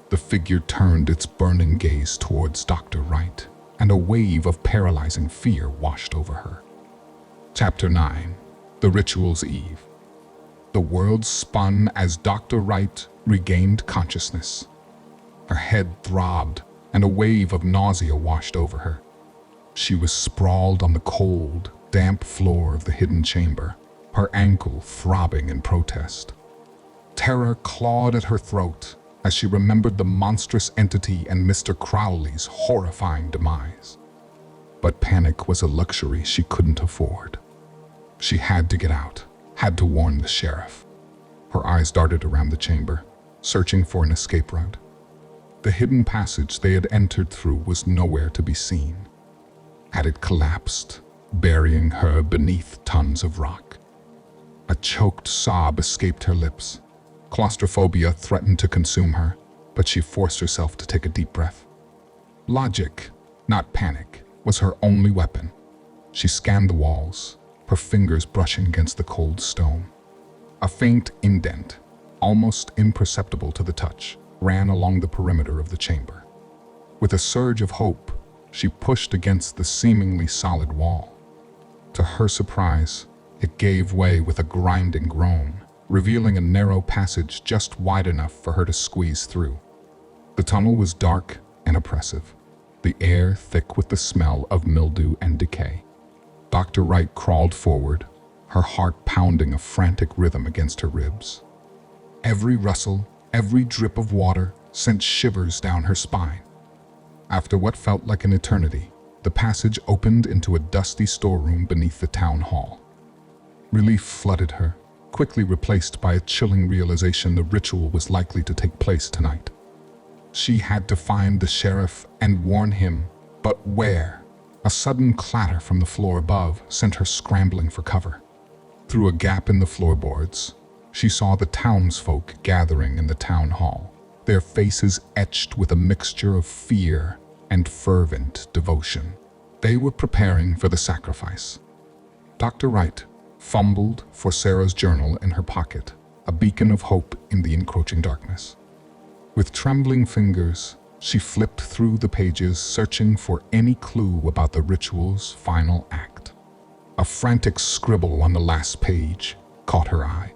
The figure turned its burning gaze towards Dr. Wright, and a wave of paralyzing fear washed over her. Chapter 9. The Ritual's Eve. The world spun as Dr. Wright regained consciousness. Her head throbbed, and a wave of nausea washed over her. She was sprawled on the cold, damp floor of the hidden chamber, her ankle throbbing in protest. Terror clawed at her throat as she remembered the monstrous entity and Mr. Crowley's horrifying demise. But panic was a luxury she couldn't afford. She had to get out, had to warn the sheriff. Her eyes darted around the chamber, searching for an escape route. The hidden passage they had entered through was nowhere to be seen. Had it collapsed, burying her beneath tons of rock? A choked sob escaped her lips. Claustrophobia threatened to consume her, but she forced herself to take a deep breath. Logic, not panic, was her only weapon. She scanned the walls, her fingers brushing against the cold stone. A faint indent, almost imperceptible to the touch, ran along the perimeter of the chamber. With a surge of hope, she pushed against the seemingly solid wall. To her surprise, it gave way with a grinding groan, revealing a narrow passage just wide enough for her to squeeze through. The tunnel was dark and oppressive, the air thick with the smell of mildew and decay. Dr. Wright crawled forward, her heart pounding a frantic rhythm against her ribs. Every rustle, every drip of water sent shivers down her spine. After what felt like an eternity, the passage opened into a dusty storeroom beneath the town hall. Relief flooded her, quickly replaced by a chilling realization the ritual was likely to take place tonight. She had to find the sheriff and warn him, but where? A sudden clatter from the floor above sent her scrambling for cover. Through a gap in the floorboards, she saw the townsfolk gathering in the town hall, their faces etched with a mixture of fear and fervent devotion. They were preparing for the sacrifice. Dr. Wright fumbled for Sarah's journal in her pocket, a beacon of hope in the encroaching darkness. With trembling fingers, she flipped through the pages, searching for any clue about the ritual's final act. A frantic scribble on the last page caught her eye.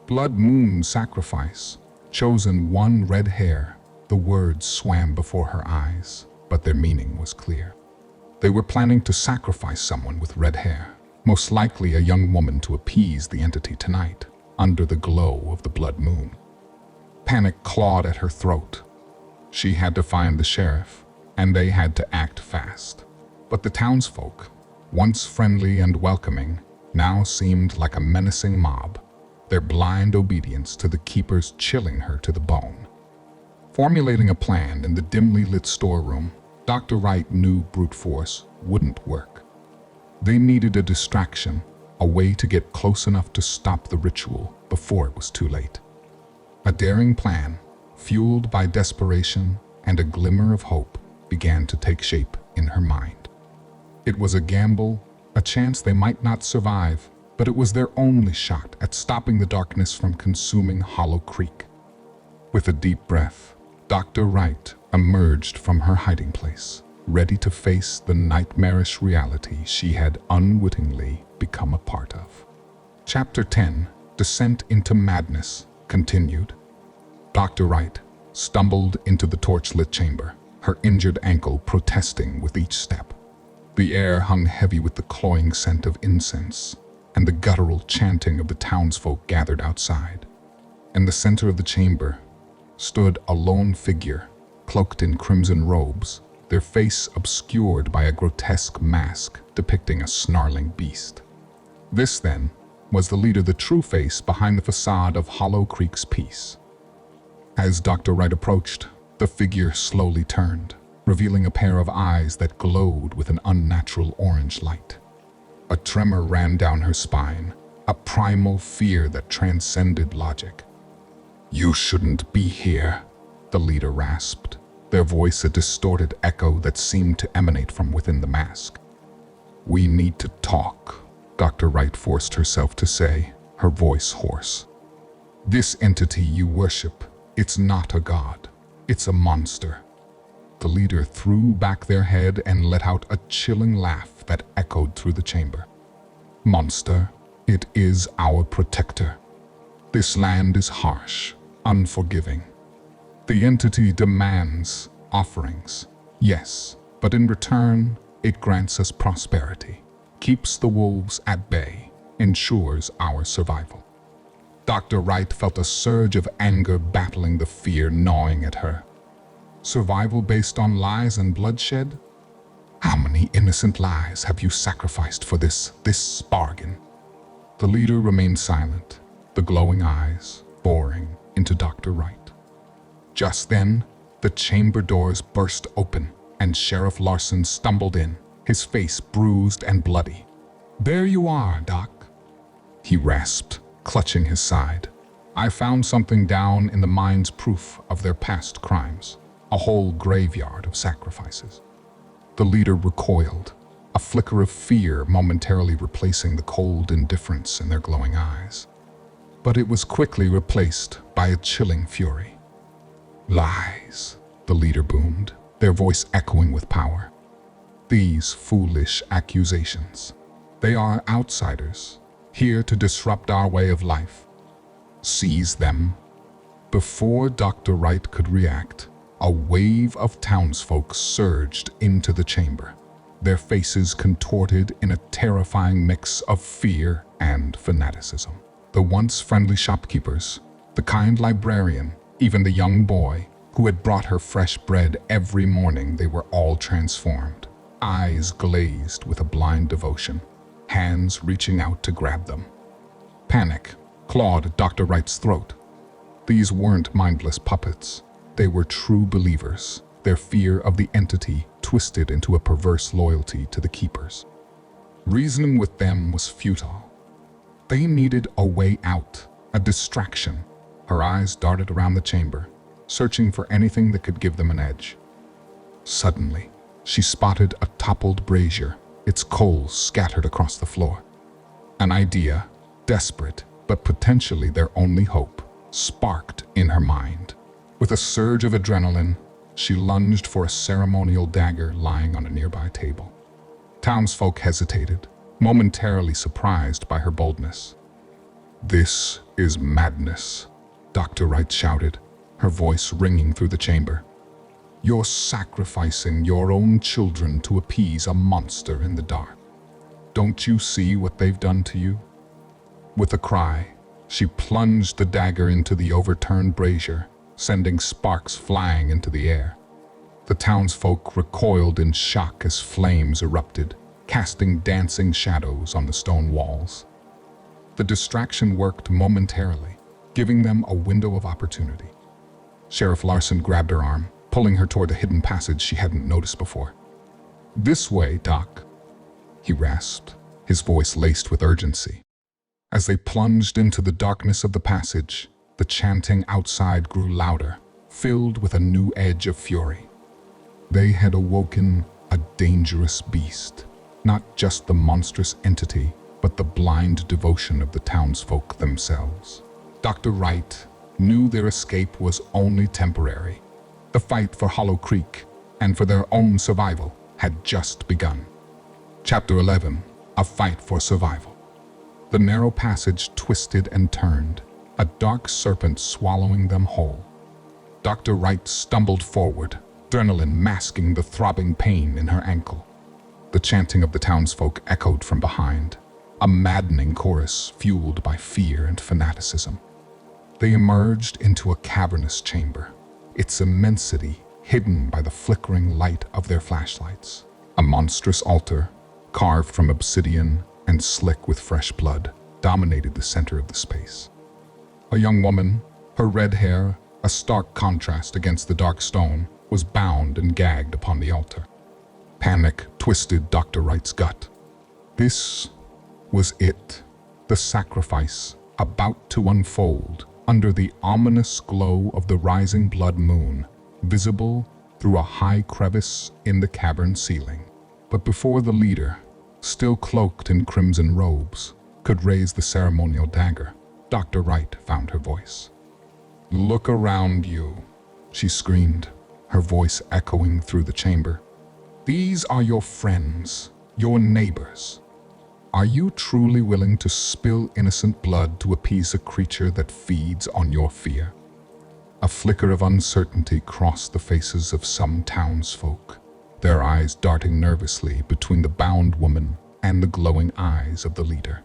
Blood moon sacrifice, chosen one red hair. The words swam before her eyes, but their meaning was clear. They were planning to sacrifice someone with red hair, most likely a young woman to appease the entity tonight, under the glow of the blood moon. Panic clawed at her throat. She had to find the sheriff, and they had to act fast. But the townsfolk, once friendly and welcoming, now seemed like a menacing mob, their blind obedience to the keepers chilling her to the bone. Formulating a plan in the dimly lit storeroom, Dr. Wright knew brute force wouldn't work. They needed a distraction, a way to get close enough to stop the ritual before it was too late. A daring plan, fueled by desperation and a glimmer of hope, began to take shape in her mind. It was a gamble, a chance they might not survive, but it was their only shot at stopping the darkness from consuming Hollow Creek. With a deep breath, Dr. Wright emerged from her hiding place, ready to face the nightmarish reality she had unwittingly become a part of. Chapter 10, Descent into Madness, continued. Dr. Wright stumbled into the torchlit chamber, her injured ankle protesting with each step. The air hung heavy with the cloying scent of incense and the guttural chanting of the townsfolk gathered outside. In the center of the chamber stood a lone figure, cloaked in crimson robes, their face obscured by a grotesque mask depicting a snarling beast. This, then, was the leader, the true face behind the facade of Hollow Creek's peace. As Dr. Wright approached, the figure slowly turned, revealing a pair of eyes that glowed with an unnatural orange light. A tremor ran down her spine, a primal fear that transcended logic. "You shouldn't be here," the leader rasped, their voice a distorted echo that seemed to emanate from within the mask. "We need to talk," Dr. Wright forced herself to say, her voice hoarse. "This entity you worship, it's not a god, it's a monster." The leader threw back their head and let out a chilling laugh that echoed through the chamber. "Monster, it is our protector. This land is harsh, unforgiving. The entity demands offerings, yes, but in return, it grants us prosperity, keeps the wolves at bay, ensures our survival." Dr. Wright felt a surge of anger battling the fear gnawing at her. Survival based on lies and bloodshed? How many innocent lives have you sacrificed for this bargain? The leader remained silent, the glowing eyes boring into Dr. Wright. Just then, The chamber doors burst open, and Sheriff Larson stumbled in, his face bruised and bloody. "There you are, Doc," he rasped, clutching his side. "I found something down in the mine's proof of their past crimes, a whole graveyard of sacrifices." The leader recoiled, a flicker of fear momentarily replacing the cold indifference in their glowing eyes. But it was quickly replaced by a chilling fury. "Lies," the leader boomed, their voice echoing with power. "These foolish accusations. They are outsiders, here to disrupt our way of life. Seize them." Before Dr. Wright could react, a wave of townsfolk surged into the chamber, their faces contorted in a terrifying mix of fear and fanaticism. The once friendly shopkeepers, the kind librarian, even the young boy who had brought her fresh bread every morning, they were all transformed, eyes glazed with a blind devotion, hands reaching out to grab them. Panic clawed Dr. Wright's throat. These weren't mindless puppets. They were true believers, their fear of the entity twisted into a perverse loyalty to the keepers. Reasoning with them was futile. They needed a way out, a distraction. Her eyes darted around the chamber, searching for anything that could give them an edge. Suddenly, she spotted a toppled brazier, its coals scattered across the floor. An idea, desperate but potentially their only hope, sparked in her mind. With a surge of adrenaline, she lunged for a ceremonial dagger lying on a nearby table. Townsfolk hesitated, momentarily surprised by her boldness. "This is madness," Dr. Wright shouted, her voice ringing through the chamber. "You're sacrificing your own children to appease a monster in the dark. Don't you see what they've done to you?" With a cry, she plunged the dagger into the overturned brazier, sending sparks flying into the air. The townsfolk recoiled in shock as flames erupted, casting dancing shadows on the stone walls. The distraction worked momentarily, giving them a window of opportunity. Sheriff Larson grabbed her arm, pulling her toward a hidden passage she hadn't noticed before. "This way, Doc," he rasped, his voice laced with urgency. As they plunged into the darkness of the passage, the chanting outside grew louder, filled with a new edge of fury. They had awoken a dangerous beast, not just the monstrous entity, but the blind devotion of the townsfolk themselves. Dr. Wright knew their escape was only temporary. The fight for Hollow Creek and for their own survival had just begun. Chapter 11, A Fight for Survival. The narrow passage twisted and turned, a dark serpent swallowing them whole. Dr. Wright stumbled forward, adrenaline masking the throbbing pain in her ankle. The chanting of the townsfolk echoed from behind, a maddening chorus fueled by fear and fanaticism. They emerged into a cavernous chamber, its immensity hidden by the flickering light of their flashlights. A monstrous altar, carved from obsidian and slick with fresh blood, dominated the center of the space. A young woman, her red hair a stark contrast against the dark stone, was bound and gagged upon the altar. Panic twisted Dr. Wright's gut. This was it, the sacrifice about to unfold under the ominous glow of the rising blood moon, visible through a high crevice in the cavern ceiling. But before the leader, still cloaked in crimson robes, could raise the ceremonial dagger, Dr. Wright found her voice. "Look around you," she screamed, her voice echoing through the chamber. "These are your friends, your neighbors. Are you truly willing to spill innocent blood to appease a creature that feeds on your fear?" A flicker of uncertainty crossed the faces of some townsfolk, their eyes darting nervously between the bound woman and the glowing eyes of the leader.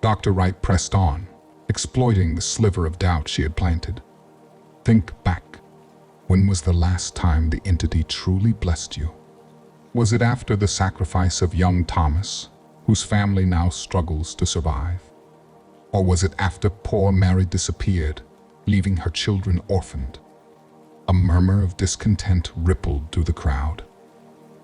Dr. Wright pressed on, exploiting the sliver of doubt she had planted. "Think back. When was the last time the entity truly blessed you? Was it after the sacrifice of young Thomas, whose family now struggles to survive? Or was it after poor Mary disappeared, leaving her children orphaned? A murmur of discontent rippled through the crowd.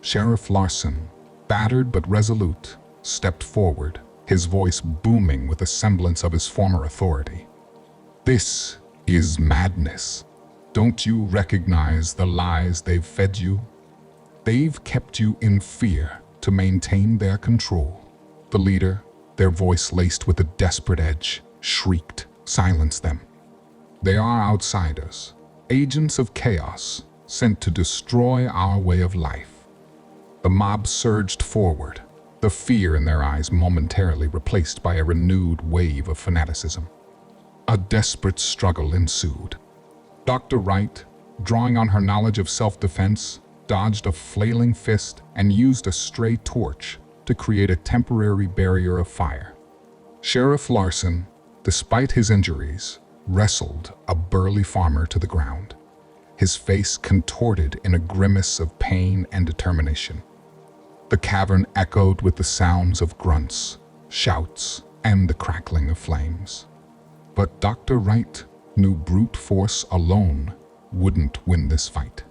Sheriff Larson, battered but resolute, stepped forward, his voice booming with a semblance of his former authority. "This is madness. Don't you recognize the lies they've fed you? They've kept you in fear to maintain their control." The leader, their voice laced with a desperate edge, shrieked, "Silence them. They are outsiders, agents of chaos, sent to destroy our way of life." The mob surged forward, the fear in their eyes momentarily replaced by a renewed wave of fanaticism. A desperate struggle ensued. Dr. Wright, drawing on her knowledge of self-defense, dodged a flailing fist and used a stray torch to create a temporary barrier of fire. Sheriff Larson, despite his injuries, wrestled a burly farmer to the ground, his face contorted in a grimace of pain and determination. The cavern echoed with the sounds of grunts, shouts, and the crackling of flames. But Dr. Wright knew brute force alone wouldn't win this fight.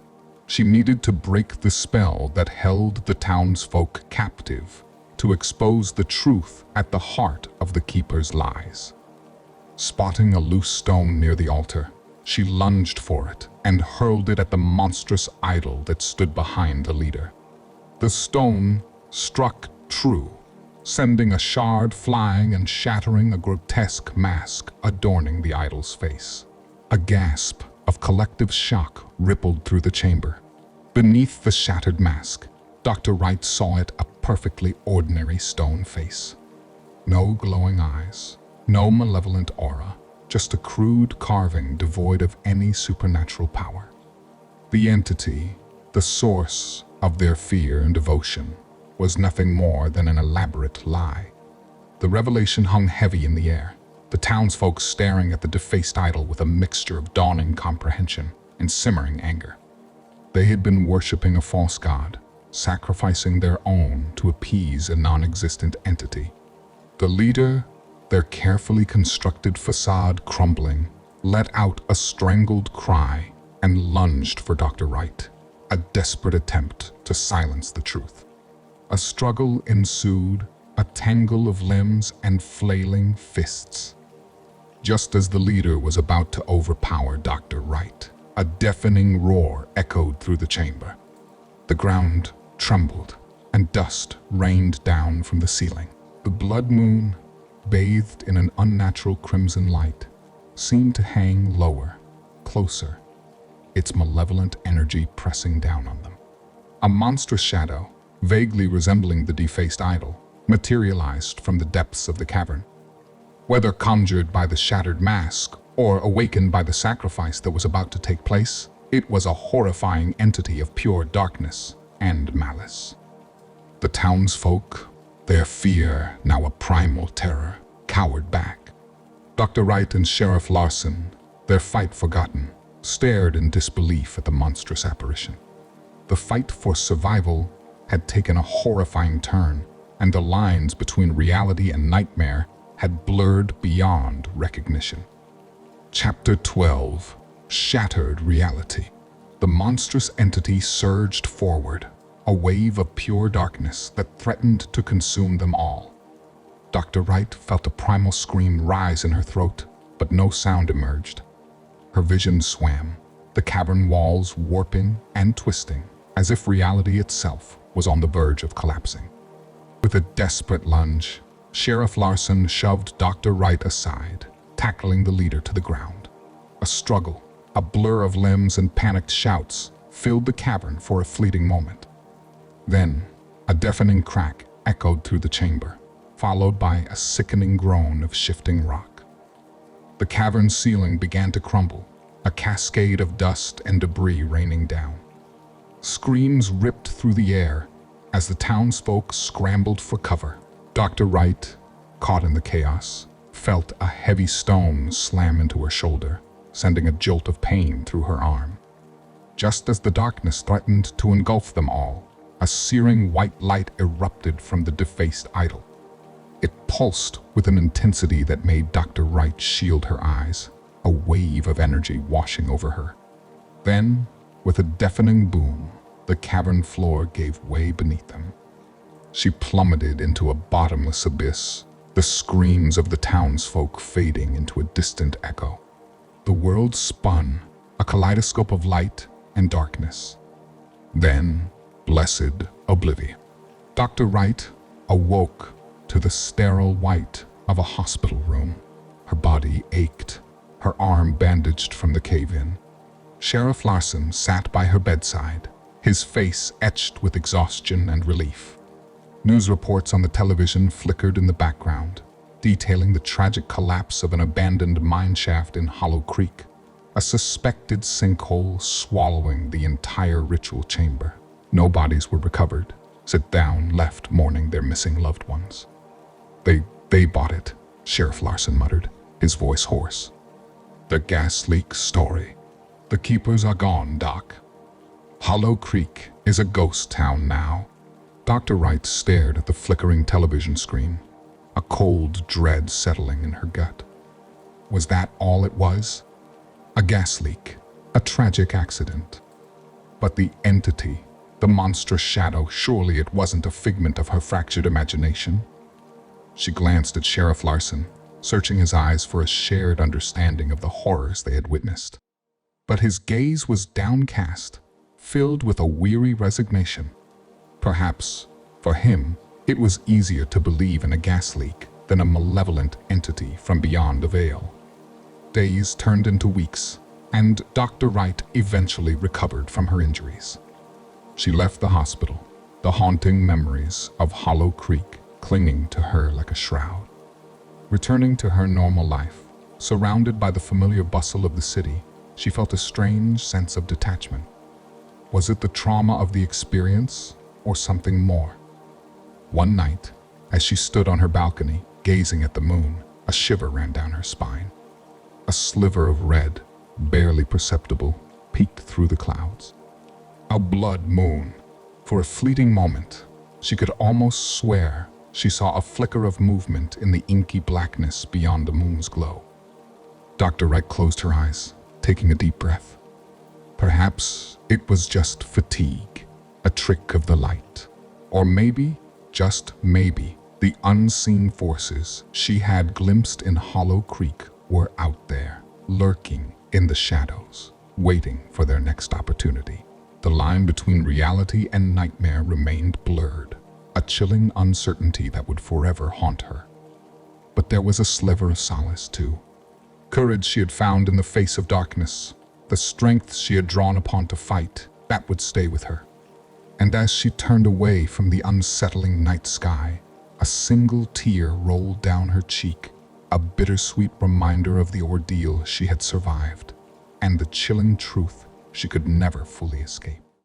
She needed to break the spell that held the townsfolk captive, to expose the truth at the heart of the keeper's lies. Spotting a loose stone near the altar, she lunged for it and hurled it at the monstrous idol that stood behind the leader. The stone struck true, sending a shard flying and shattering a grotesque mask adorning the idol's face. A gasp of collective shock rippled through the chamber. Beneath the shattered mask, Dr. Wright saw it a perfectly ordinary stone face. No glowing eyes, no malevolent aura, just a crude carving devoid of any supernatural power. The entity, the source of their fear and devotion, was nothing more than an elaborate lie. The revelation hung heavy in the air, the townsfolk staring at the defaced idol with a mixture of dawning comprehension and simmering anger. They had been worshipping a false god, sacrificing their own to appease a non-existent entity. The leader, their carefully constructed facade crumbling, let out a strangled cry and lunged for Dr. Wright, a desperate attempt to silence the truth. A struggle ensued, a tangle of limbs and flailing fists. Just as the leader was about to overpower Dr. Wright, a deafening roar echoed through the chamber. The ground trembled, and dust rained down from the ceiling. The blood moon, bathed in an unnatural crimson light, seemed to hang lower, closer, its malevolent energy pressing down on them. A monstrous shadow, vaguely resembling the defaced idol, materialized from the depths of the cavern. Whether conjured by the shattered mask or awakened by the sacrifice that was about to take place, it was a horrifying entity of pure darkness and malice. The townsfolk, their fear now a primal terror, cowered back. Dr. Wright and Sheriff Larson, their fight forgotten, stared in disbelief at the monstrous apparition. The fight for survival had taken a horrifying turn, and the lines between reality and nightmare had blurred beyond recognition. Chapter 12: Shattered Reality. The monstrous entity surged forward, a wave of pure darkness that threatened to consume them all. Dr. Wright felt a primal scream rise in her throat, but no sound emerged. Her vision swam, the cavern walls warping and twisting, as if reality itself was on the verge of collapsing. With a desperate lunge, Sheriff Larson shoved Dr. Wright aside, tackling the leader to the ground. A struggle, a blur of limbs and panicked shouts filled the cavern for a fleeting moment. Then, a deafening crack echoed through the chamber, followed by a sickening groan of shifting rock. The cavern ceiling began to crumble, a cascade of dust and debris raining down. Screams ripped through the air as the townsfolk scrambled for cover. Dr. Wright, caught in the chaos, felt a heavy stone slam into her shoulder, sending a jolt of pain through her arm. Just as the darkness threatened to engulf them all, a searing white light erupted from the defaced idol. It pulsed with an intensity that made Dr. Wright shield her eyes, a wave of energy washing over her. Then, with a deafening boom, the cavern floor gave way beneath them. She plummeted into a bottomless abyss, the screams of the townsfolk fading into a distant echo. The world spun, a kaleidoscope of light and darkness. Then, blessed oblivion. Dr. Wright awoke to the sterile white of a hospital room. Her body ached, her arm bandaged from the cave-in. Sheriff Larson sat by her bedside, his face etched with exhaustion and relief. News reports on the television flickered in the background, detailing the tragic collapse of an abandoned mine shaft in Hollow Creek, a suspected sinkhole swallowing the entire ritual chamber. No bodies were recovered, sit down, left mourning their missing loved ones. They bought it, Sheriff Larson muttered, his voice hoarse. The gas leak story. The keepers are gone, Doc. Hollow Creek is a ghost town now. Dr. Wright stared at the flickering television screen, a cold dread settling in her gut. Was that all it was? A gas leak, a tragic accident. But the entity, the monstrous shadow, surely it wasn't a figment of her fractured imagination. She glanced at Sheriff Larson, searching his eyes for a shared understanding of the horrors they had witnessed. But his gaze was downcast, filled with a weary resignation. Perhaps, for him, it was easier to believe in a gas leak than a malevolent entity from beyond a veil. Days turned into weeks, and Dr. Wright eventually recovered from her injuries. She left the hospital, the haunting memories of Hollow Creek clinging to her like a shroud. Returning to her normal life, surrounded by the familiar bustle of the city, she felt a strange sense of detachment. Was it the trauma of the experience, or something more? One night, as she stood on her balcony, gazing at the moon, a shiver ran down her spine. A sliver of red, barely perceptible, peeked through the clouds. A blood moon. For a fleeting moment, she could almost swear she saw a flicker of movement in the inky blackness beyond the moon's glow. Dr. Wright closed her eyes, taking a deep breath. Perhaps it was just fatigue, a trick of the light. Or maybe, just maybe, the unseen forces she had glimpsed in Hollow Creek were out there, lurking in the shadows, waiting for their next opportunity. The line between reality and nightmare remained blurred, a chilling uncertainty that would forever haunt her. But there was a sliver of solace, too. Courage she had found in the face of darkness, the strength she had drawn upon to fight, that would stay with her. And as she turned away from the unsettling night sky, a single tear rolled down her cheek, a bittersweet reminder of the ordeal she had survived, and the chilling truth she could never fully escape.